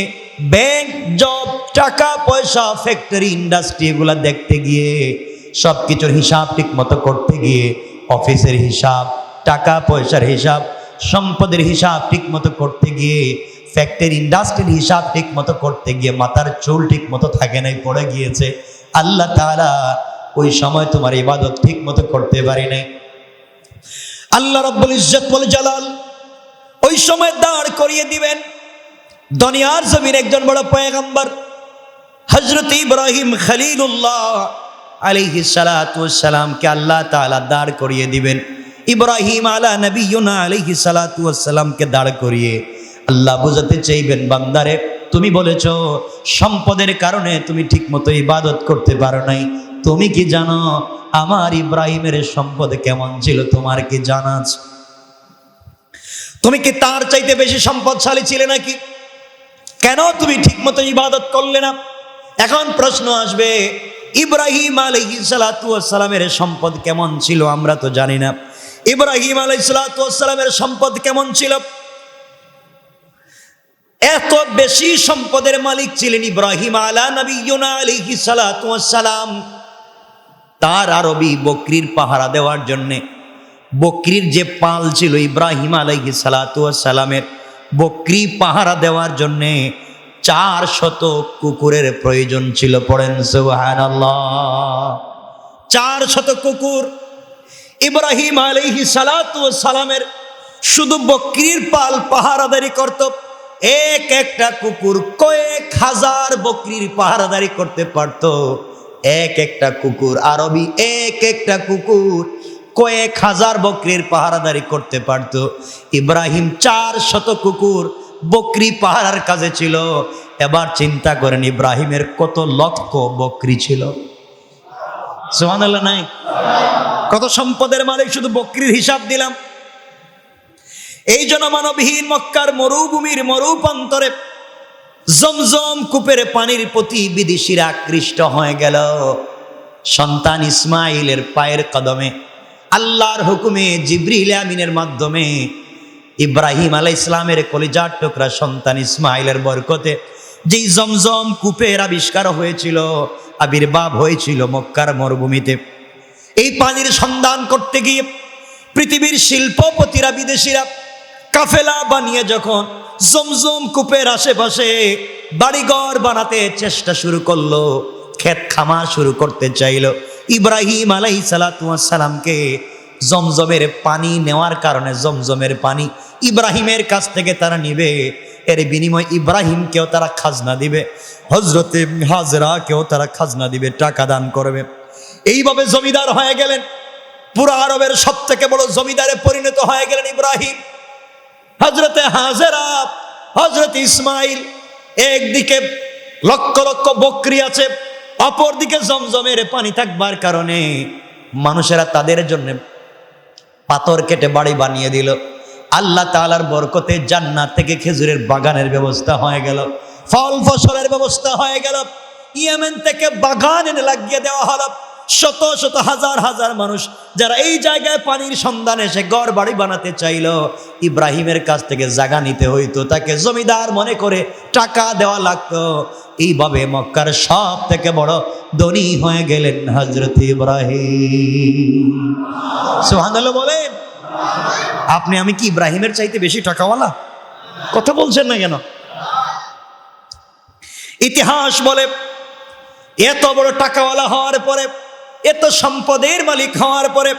ব্যাংক জব টাকা পয়সা ফ্যাক্টরি ইন্ডাস্ট্রি এগুলা দেখতে গিয়ে, সবকিছুর হিসাব ঠিক মতো করতে গিয়ে, অফিসের হিসাব, টাকা পয়সার হিসাব, সম্পদের হিসাব ঠিক মতো করতে গিয়ে, ফ্যাক্টরি ইন্ডাস্ট্রির হিসাব ঠিক মতো করতে গিয়ে মাথার চুল ঠিক মতো থাকে নাই, পড়ে গিয়েছে। আল্লাহ তাআলা ওই সময় তোমার ইবাদত ঠিক মতো করতে পারি নাই। আল্লাহ রাব্বুল ইজ্জত ওয়াল জালাল ওই সময় দাঁড় করিয়ে দিবেন দুনিয়ার জমিন একজন বড় পয়গম্বর হযরত ইব্রাহিম খলিলুল্লাহ আলাইহিস সালাতু ওয়াস সালামকে আল্লাহ তাআলা দাঁড় করিয়ে দিবেন। ইব্রাহিম আলা নবিয়ুনা আলাইহিস সালাতু ওয়াস সালামকে দাঁড় করিয়ে আল্লাহ বুঝাতে চাইবেন, বান্দারে তুমি বলেছো সম্পদের কারণে তুমি ঠিকমতো ইবাদত করতে পারো নাই, তুমি কি জানো আমার ইব্রাহিমের সম্পদ কেমন ছিল? তোমার কি জানা আছে? তুমি কি তার চাইতে বেশি সম্পদশালী ছিলে নাকি? কেন তুমি ঠিকমতো ইবাদত করলে না? এখন প্রশ্ন আসবে, ইব্রাহিম আলাইহিস সালাতু ওয়াস সালামের সম্পদ কেমন ছিল আমরা তো জানি না। ইব্রাহিম আলাইহিস সালাতু ওয়াস সালামের সম্পদ কেমন ছিল? এত বেশি সম্পদের মালিক ছিলেন ইব্রাহিম আলা নবিয়ুনা আলাইহিস সালাতু ওয়াস সালাম। তার আরবি বকরির পাহারা দেওয়ার জন্যে বকরির যে পাল ছিল ইব্রাহিম আলাইহিস সালাতু ওয়াস সালামের, বকরি পাহারা দেওয়ার জন্যে 400 কুকুরের প্রয়োজন ছিল। পড়েন সুবহানাল্লাহ। 400 কুকুর ইব্রাহিম আলাইহিস সালাতু ওয়াস সালামের শুধু বকরির পাল পাহারাদারি করত। এক একটা কুকুর কয়েক হাজার বকরির পাহারাদারি করতে পারত। এক একটা কুকুর আরবি, এক একটা কুকুর কয়েক হাজার বকরির পাহারাদারি করতে পারত। ইব্রাহিম 400 কুকুর বকরি পাহারার কাজে ছিল। এবার চিন্তা করেন ইব্রাহিমের কত লক্ষ বকরি ছিল। সুবহানাল্লাহ নাই? কত সম্পদের মালিক, শুধু বকরির হিসাব দিলাম। এই জনমানবহীন মক্কার মরুভূমির মরুপ্রান্তরে জমজম কূপের পানির প্রতি বিদেশিরা আকৃষ্ট হয়ে গেল। সন্তান ইসমাইলের পায়ের কদমে আল্লাহর হুকুমে জিবরিল আমিনের মাধ্যমে ইব্রাহিম আলাইহিস সালামের কলিজার টুকরা সন্তান ইসমাইলের বরকতে যেই জমজম কূপের আবিষ্কার হয়েছিল, আবির্ভাব হয়েছিল মক্কার মরুভূমিতে, এই পানির সন্ধান করতে গিয়ে পৃথিবীর শিল্পপতিরা বিদেশিরা কাফেলা বানিয়ে যখন জমজম কূপের আশেপাশে বাড়িঘর বানাতে চেষ্টা শুরু করলো, ক্ষেত খামার শুরু করতে চাইল, ইব্রাহিম আলাইহিস সালাতু ওয়াস সালামকে জমজমের পানি নেওয়ার কারণে জমজমের পানি ইব্রাহিমের কাছ থেকে তারা নিবে, এর বিনিময় ইব্রাহিমকেও তারা খাজনা দিবে, হযরতে হাজরাকেও তারা খাজনা দিবে, টাকা দান করবে। এইভাবে জমিদার হয়ে গেলেন। পুরো আরবের সব থেকে বড় জমিদারে পরিণত হয়ে গেলেন ইব্রাহিম। হযরতে হাজরা, হযরতে ইসমাইল, একদিকে লক্ষ লক্ষ বকরি আছে, অপরদিকে জমজমের পানি থাকবার কারণে মানুষেরা তাদের জন্য পাথর কেটে বাড়ি বানিয়ে দিল। আল্লাহ তাআলার বরকতে জান্নাত থেকে খেজুরের বাগানের ব্যবস্থা হয়ে গেল, ফল ফসলের ব্যবস্থা হয়ে গেল। ইয়েমেন থেকে বাগান এনে লাগিয়ে দেওয়া হলো। শত শত হাজার হাজার মানুষ যারা এই জায়গায় পানির সন্ধানে এসে ঘর বাড়ি বানাতে চাইল, ইব্রাহিমের কাছ থেকে জায়গা নিতে হইতো, তাকে জমিদার মনে করে টাকা দেওয়া লাগতো। এইভাবে মক্কার সব থেকে বড় ধনী হয়ে গেলেন হযরত ইব্রাহিম। সুবহানাল্লাহ বলেন। আপনি আমি কি ইব্রাহিমের চাইতে বেশি টাকাওয়ালা? কথা বলছেন না কেন? ইতিহাস বলে এত বড় টাকাওয়ালা হওয়ার পরে, এত সম্পদের মালিক হওয়ার পরে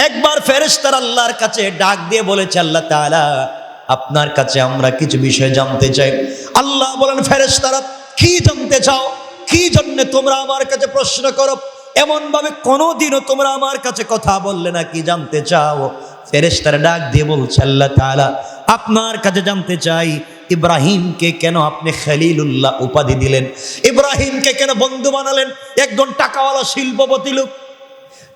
একবার ফেরেশতারা আল্লাহর কাছে ডাক দিয়ে বলেছে, আল্লাহ তাআলা আপনার কাছে আমরা কিছু বিষয় জানতে চাই। আল্লাহ বলেন, ফেরেশতারা কি জানতে চাও? কি জন্য তোমরা আমার কাছে প্রশ্ন করো? এমন ভাবে কোনোদিনও তোমরা আমার কাছে কথা বললে না, কি জানতে চাও? ফেরেশতারা ডাক দিয়ে বলছে, আল্লাহ তাআলা আপনার কাছে জানতে চাই ইব্রাহিমকে কেন আপনি খলিলুল্লাহ উপাধি দিলেন? ইব্রাহিমকে কেন বন্ধু বানালেন? একজন টাকাওয়ালা শিল্পপতি লোক,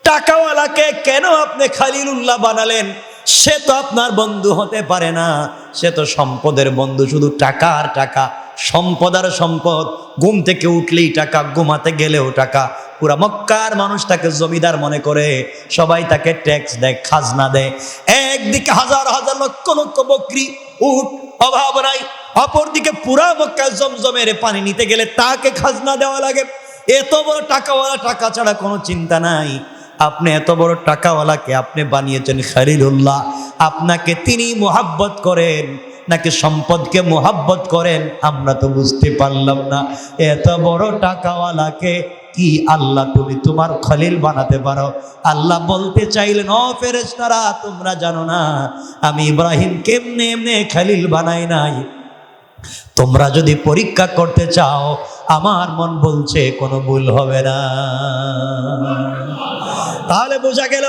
টাকাওয়ালাকে কেন আপনি খলিলুল্লাহ বানালেন? সে তো আপনার বন্ধু হতে পারে না, সে তো সম্পদের বন্ধু, শুধু টাকা আর টাকা, সম্পদ আর সম্পদ। ঘুম থেকে উঠলেই টাকা, ঘুমাতে গেলেও টাকা। পুরা মক্কার মানুষ তাকে জমিদার মনে করে, সবাই তাকে ট্যাক্স দেয়, খাজনা দেয়। একদিকে হাজার হাজার লক্ষ লক্ষ বকরি, উট, অভাব নাই, অপরদিকে পুরা মক্কা জমজমের পানি নিতে গেলে তাকে খাজনা দেওয়া লাগে। এত বড় টাকাওয়ালা, টাকা ছাড়া কোনো চিন্তা নাই। আপনি এত বড় টাকাওয়ালাকে আপনি বানিয়েছেন খলিলুল্লাহ, আপনাকে তিনি মোহাব্বত করেন নাকি সম্পদকে মোহাব্বত করেন আমরা তো বুঝতে পারলাম না। এত বড় টাকাওয়ালাকে কি আল্লাহ তুমি তোমার খলিল বানাতে পারো? আল্লাহ বলতে চাইলেন, ও ফেরেশতারা তোমরা জানো না আমি ইব্রাহিম কেমনে এমনি খলিল বানাই নাই। তোমরা যদি পরীক্ষা করতে চাও আমার মন বলছে কোনো ভুল হবে না। তাহলে বোঝা গেল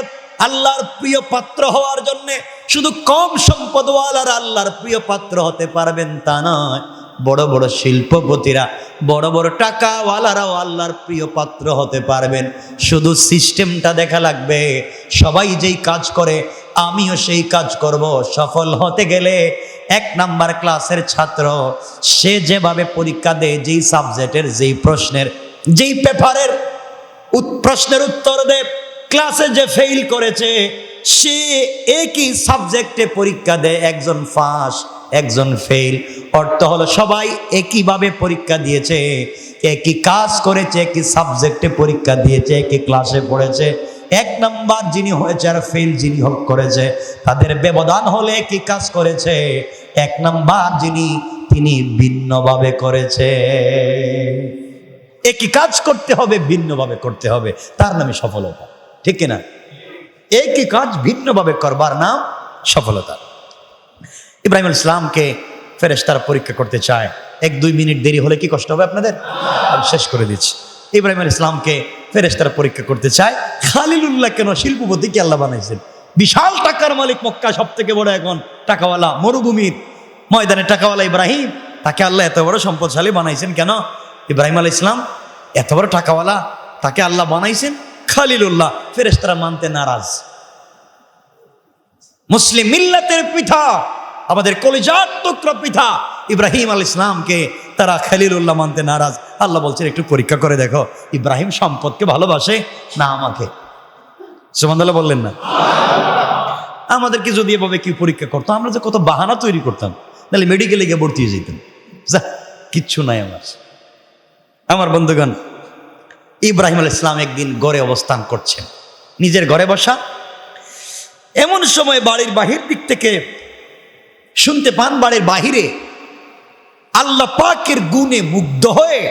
আল্লাহর প্রিয় পাত্র হওয়ার জন্য শুধু কম সম্পদওয়ালারা আল্লাহর প্রিয় পাত্র হতে পারবেন তা নয়, বড় বড় শিল্পপতিরা, বড় বড় টাকাওয়ালারাও আল্লাহর প্রিয় পাত্র হতে পারবেন। শুধু সিস্টেমটা দেখা লাগবে। সবাই যেই কাজ করে আমিও সেই কাজ করব। সফল হতে গেলে 1 নাম্বার ক্লাসের ছাত্র সে যেভাবে পরীক্ষা দেয়, যেই সাবজেক্টের, যেই প্রশ্নের, যেই পেপারের প্রশ্নের উত্তর দেয়, ক্লাসে যে ফেল করেছে সে একই সাবজেক্টে পরীক্ষা দেয়, একজন পাস একজন ফেল। অর্থ হলো সবাই একইভাবে পরীক্ষা দিয়েছে, একই কাজ করেছে, একই সাবজেক্টে পরীক্ষা দিয়েছে, একই ক্লাসে পড়েছে, এক নাম্বার যিনি হয়েছে আর ফেল যিনি করেছে, তাদের ব্যবধান হলে কি কাজ করেছে? এক নাম্বার যিনি, তিনি ভিন্নভাবে করেছে। একই কাজ করতে হবে, ভিন্নভাবে করতে হবে, তার নামে সফলতা। ঠিক কিনা? একই কাজ ভিন্নভাবে করবার নাম সফলতা। ইব্রাহিম আলাইহিস সালামকে ফেরেশতারা পরীক্ষা করতে চায়। 1-2 মিনিট দেরি হলে কি কষ্ট হবে আপনাদের? আমি শেষ করে দিচ্ছি। ইব্রাহিম আলাইহিস সালামকে ফেরেশতারা পরীক্ষা করতে চায়। খালিলুল্লাহ কেন, শিল্পপতি কি আল্লাহ বানাইছেন? বিশাল টাকার মালিক, মক্কা সব থেকে বড় এখন টাকাওয়ালা, মরুভূমির ময়দানে টাকাওয়ালা ইব্রাহিম, তাকে আল্লাহ এত বড় সম্পদশালী বানাইছেন কেন? ইব্রাহিম আলাইহিস সালাম এত বড় টাকাওয়ালা, তাকে আল্লাহ বানাইছেন খালিলুল্লাহ। ফেরেশতারা মানতে নারাজ। মুসলিম মিল্লাতের পিতা, আমাদের কলিজার টুকরা পিতা ইব্রাহিম আলাইহিস সালামকে তারা খলিলুল্লাহ মানতে নারাজ। আল্লাহ বলছেন একটু পরীক্ষা করে দেখো, ইব্রাহিম সম্পদকে ভালোবাসে না আমাকে? সুবহানাল্লাহ বললেন না? আমাদেরকে যদি এভাবে কি পরীক্ষা করতো, আমরা যে কত বাহানা তৈরি করতাম, তাহলে মেডিকেলে গিয়ে ভর্তি হয়ে যেতাম। যা, কিচ্ছু নাই আমার বন্ধুগণ। ইব্রাহিম আলাইহিস সালাম একদিন ঘরে অবস্থান করছেন, নিজের ঘরে বসা। এমন সময় বাড়ির বাহির দিক থেকে শুনতে পান, বাড়ির বাহিরে আল্লাহ পাকের গুণে মুগ্ধ হয়ে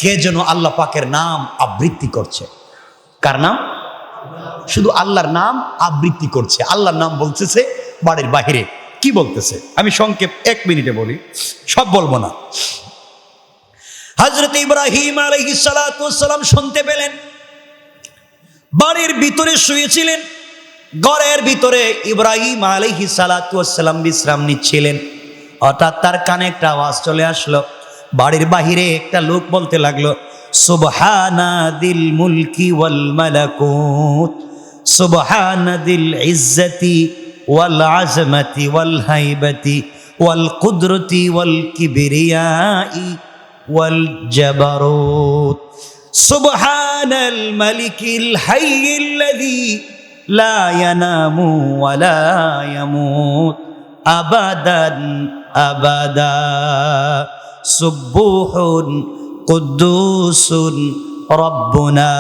কে যেন আল্লাহ পাকের নাম আবৃত্তি করছে। কার নাম? শুধু আল্লাহর নাম আবৃত্তি করছে, আল্লাহর নাম বলতেছে বাড়ির বাহিরে। কি বলতেছে আমি সংক্ষেপ 1 মিনিটে বলি, সব বলবো না। হযরত ইব্রাহিম আলাইহিস সালাতু ওয়াস সালাম শুনতে পেলেন, বাড়ির ভিতরে শুয়েছিলেন, ঘরের ভিতরে ইব্রাহিম আলাইহিস সালাতু ওয়াস সালাম বিশ্রাম নিচ্ছিলেন। হঠাৎ তার কানে একটা আওয়াজ চলে আসলো। বাড়ির বাহিরে একটা লোক বলতে লাগলো, সুবহানাদিল মুলকি ওয়াল মালাকুত, সুবহানাদিল ইজ্জতি ওয়াল আজমতি ওয়াল হাইবতি ওয়াল কুদরতি ওয়াল কিবরিয়াই ওয়াল জাবারুত, সুবহানাল মালিকিল হাইয়িল্লাযী লা ইয়ানামু ওয়া লা ইয়ামুত আবাদান আবাদা, সুবহুন কুদ্দুসুন রব্বুনা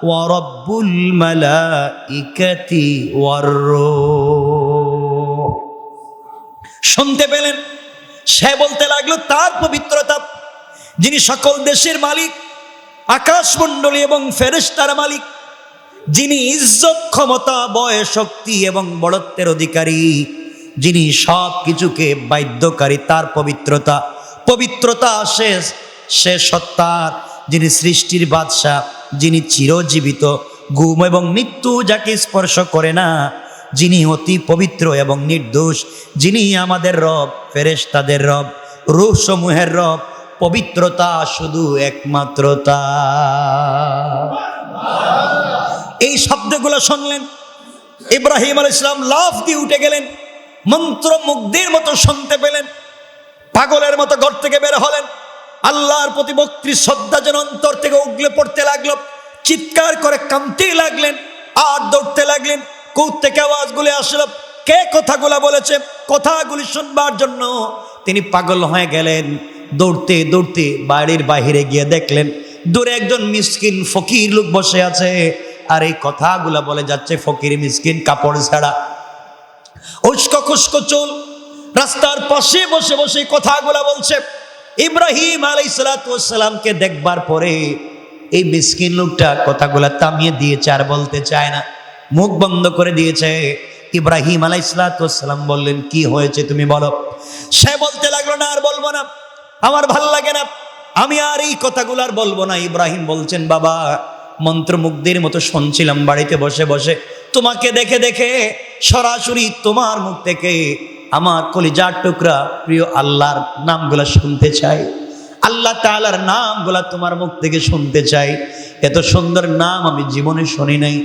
ওয়া রব্বুল মালাইকাতি ওয়ার রূহ। শুনতে পেলেন, সে বলতে লাগলো তার পবিত্রতা, যিনি সকল দেশের মালিক, আকাশমণ্ডলী এবং ফেরেশতার মালিক, যিনি ইজ্জত, ক্ষমতা, বয়, শক্তি এবং বড়ত্বের অধিকারী, যিনি সব কিছুকে বাধ্যকারী, তার পবিত্রতা। পবিত্রতা সে সত্তার, যিনি সৃষ্টির বাদশা, যিনি চিরজীবিত, গুম এবং মৃত্যু যাকে স্পর্শ করে না, যিনি অতি পবিত্র এবং নির্দোষ, যিনি আমাদের রব, ফেরেশতাদের রব, রূহ সমূহের রব। পবিত্রতা শুধু একমাত্র তার। এই শব্দগুলো শুনলেন, ইব্রাহিম আলাইহিস সালাম লাফ দিয়ে উঠে গেলেন, মন্ত্রমুগ্ধের মতো শুনতে পেলেন, পাগলের মতো ঘর থেকে বের হলেন। আল্লাহর প্রতি ভক্তি শ্রদ্ধা যেন অন্তর থেকে উগলে পড়তে লাগলো, চিৎকার করে কাঁদতে লাগলেন আর দৌড়তে লাগলেন। কোথা থেকে আওয়াজগুলি আসলো, কে কথাগুলো বলেছে, কথাগুলি শুনবার জন্য তিনি পাগল হয়ে গেলেন। দৌড়তে দৌড়তে বাড়ির বাহিরে গিয়ে দেখলেন দূরে একজন মিসকিন ফকির লোক বসে আছে, আর এই কথাগুলা বলে যাচ্ছে ফকির মিসকিন, কাপড় ছাড়া, উস্কো খুস্কো চুল, রাস্তার পাশে বসে বসে কথাগুলা বলছে। ইব্রাহিম আলাইহিস সালাতু ওয়াস সালামকে দেখবার পরে এই মিসকিন লোকটা কথাগুলা থামিয়ে দিয়েছে, আর বলতে চায় না, মুখ বন্ধ করে দিয়েছে। ইব্রাহিম আলাইহিস সালাতু ওয়াস সালাম বললেন, কি হয়েছে তুমি বলো। সে বলতে লাগলো, না আর বলবো না, আমার ভাল লাগে না, আমি আর এই কথাগুলো আর বলবো না। ইব্রাহিম বলছেন, বাবা, মন্ত্রমুগ্ধের মতো শুনছিলাম বাড়িতে বসে বসে, তোমাকে দেখে দেখে সরাসরি তোমার মুখ থেকে আমার কলিজার টুকরা প্রিয় আল্লাহর নামগুলা শুনতে চাই, আল্লাহ তাআলার নামগুলা তোমার মুখ থেকে শুনতে চাই। এত সুন্দর নাম আমি জীবনে শুনি নাই,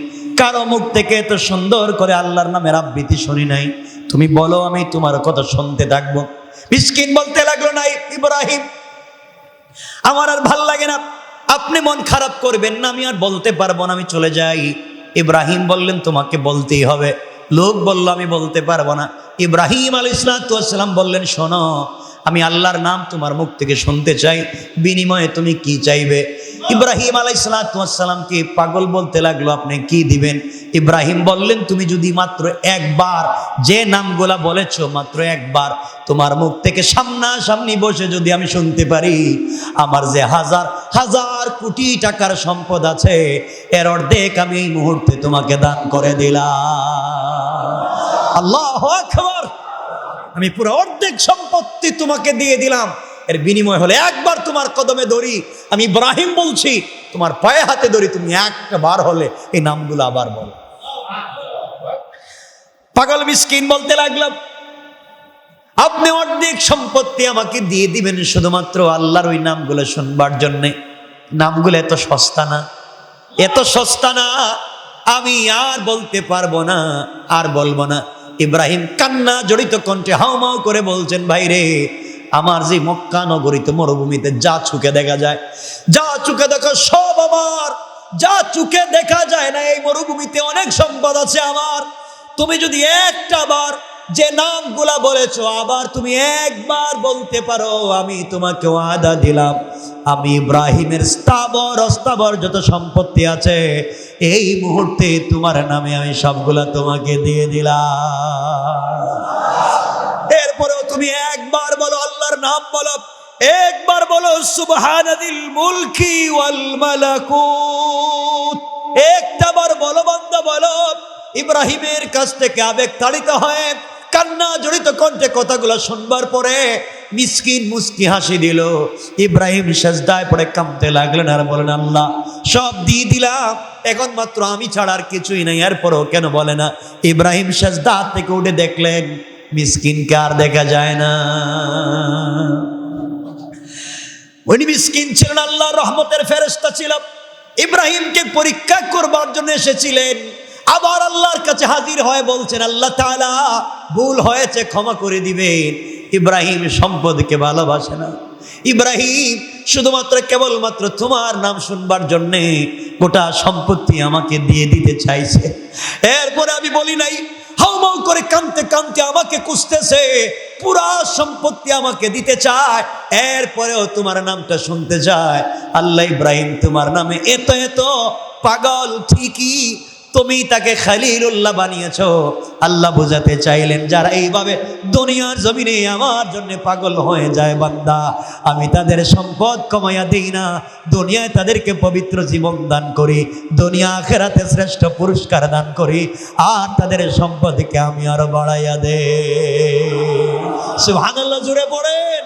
কারো মুখ থেকে এত সুন্দর করে আল্লাহর নামের আবৃত্তি শুনি নাই। তুমি বলো, আমি তোমার কথা শুনতে থাকবো। মিসকিন বলতে লাগলো, না ইব্রাহিম, আমার আর ভাল লাগে না, আপনি মন খারাপ করবেন না, আমি আর বলতে পারবো না, আমি চলে যাই। ইব্রাহিম বললেন, তোমাকে বলতেই হবে। লোক বলল, আমি বলতে পারবো না। ইব্রাহিম আলাইহিস সালাম বললেন, শোনো, আমি আল্লাহর নাম তোমার মুখ থেকে শুনতে চাই, বিনিময়ে তুমি কি চাইবে? ইব্রাহিম আলাইহিসসালামকে পাগল বলতে লাগলো, আপনি কি দিবেন? ইব্রাহিম বললেন, তুমি যদি মাত্র একবার যে নামগুলা বলেছো, মাত্র একবার তোমার মুখ থেকে সামনাসামনি বসে যদি আমি শুনতে পারি, আমার যে হাজার হাজার কোটি টাকার সম্পদ আছে এর অর্ধেক আমি এই মুহূর্তে তোমাকে দান করে দিলাম। আল্লাহু আকবার। আমি পুরো অর্ধেক সম্পত্তি তোমাকে দিয়ে দিলাম, এর বিনিময় হলে একবার তোমার কদমে ধরি। আমি ইব্রাহিম বলছি, তোমার পায়ে হাতে ধরি, তুমি একবার হলে এই নামগুলো আবার বলো। পাগল মিসকিন বলতে লাগলাম, আপনি অর্ধেক সম্পত্তি আমাকে দিয়ে দিবেন শুধুমাত্র আল্লাহর ওই নামগুলো শুনবার জন্য। নামগুলো এত সস্তা না, এত সস্তা না, আমি আর বলতে পারবো না, আর বলবো না। ইব্রাহিম কান্না জড়িত কণ্ঠে হাউমাউ করে বলছেন, ভাই রে, আমার যে মক্কা নগরীত মরুভূমিতে যা চোখে দেখা যায়, যা চোখে দেখা সব আমার, যা চোখে দেখা যায় না, এই মরুভূমিতে অনেক সম্পদ আছে আমার। তুমি যদি একটা বার যে নামগুলা বলেছো আবার তুমি একবার বলতে পারো, আমি তোমাকে ওয়াদা দিলাম, আমি ইব্রাহিমের স্থাবর অস্থাবর যত সম্পত্তি আছে এই মুহূর্তে তোমার নামে আমি সবগুলা তোমাকে দিয়ে দিলাম। এরপরেও তুমি একবার বলো আল্লাহর নাম বলো, একবার বলো সুবহানাদিল মুলকি ওয়াল মালাকুত, একটাবার বলো বান্দা বলো। ইব্রাহিমের কাছ থেকে আবেগ তাড়িত হয়ে কান্না জড়িত কণ্ঠে কথাগুলো শুনবার পরে মিসকিন মুস্কি হাসি দিল। ইব্রাহিম সেজদায় পড়ে কাঁদতে লাগলেন আর বলেন, আল্লাহ সব দিয়ে দিলাম, এখন মাত্র আমি ছাড়া আর কিছুই নাই। এরপরও কেন বলে না? ইব্রাহিম সেজদা থেকে উঠে দেখলেন মিসকিনকে আর দেখা যায় না। উনি মিসকিন ছিলেন, আল্লাহর রহমতের ফেরেশতা ছিল, ইব্রাহিমকে পরীক্ষা করবার জন্য এসেছিলেন। আবার আল্লাহর কাছে হাজির হয়ে বলছেন, আল্লাহ তাআলা ভুল হয়েছে, ক্ষমা করে দিবেন। ইব্রাহিম সম্পদকে ভালোবাসে না, ইব্রাহিম শুধুমাত্র কেবলমাত্র তোমার নাম শুনবার জন্যে গোটা সম্পত্তি আমাকে দিয়ে দিতে চাইছে। এরপরে আমি বলি নাই, হাউমাউ করে কাঁদতে কাঁদতে আমাকে খুঁজতেছে, পুরা সম্পত্তি আমাকে দিতে চায়, এরপরেও তোমার নামটা শুনতে চায়। আল্লাহ ইব্রাহিম তোমার নামে এত এত পাগল, ঠিকই তুমি তাকে খলিলুল্লাহ বানিয়েছো। আল্লাহ বোঝাতে চাইলেন, যারা এইভাবে দুনিয়ার জমিনে আমার জন্য পাগল হয়ে যায় বান্দা, আমি তাদের সম্পদ কমাইয়া দিই না, দুনিয়ায় তাদেরকে পবিত্র জীবন দান করি, দুনিয়া আখিরাতে শ্রেষ্ঠ পুরস্কার দান করি, আর তাদের সম্পদকে আমি আরো বাড়াইয়া দেই। সুবহানাল্লাহ, জুড়ে পড়েন।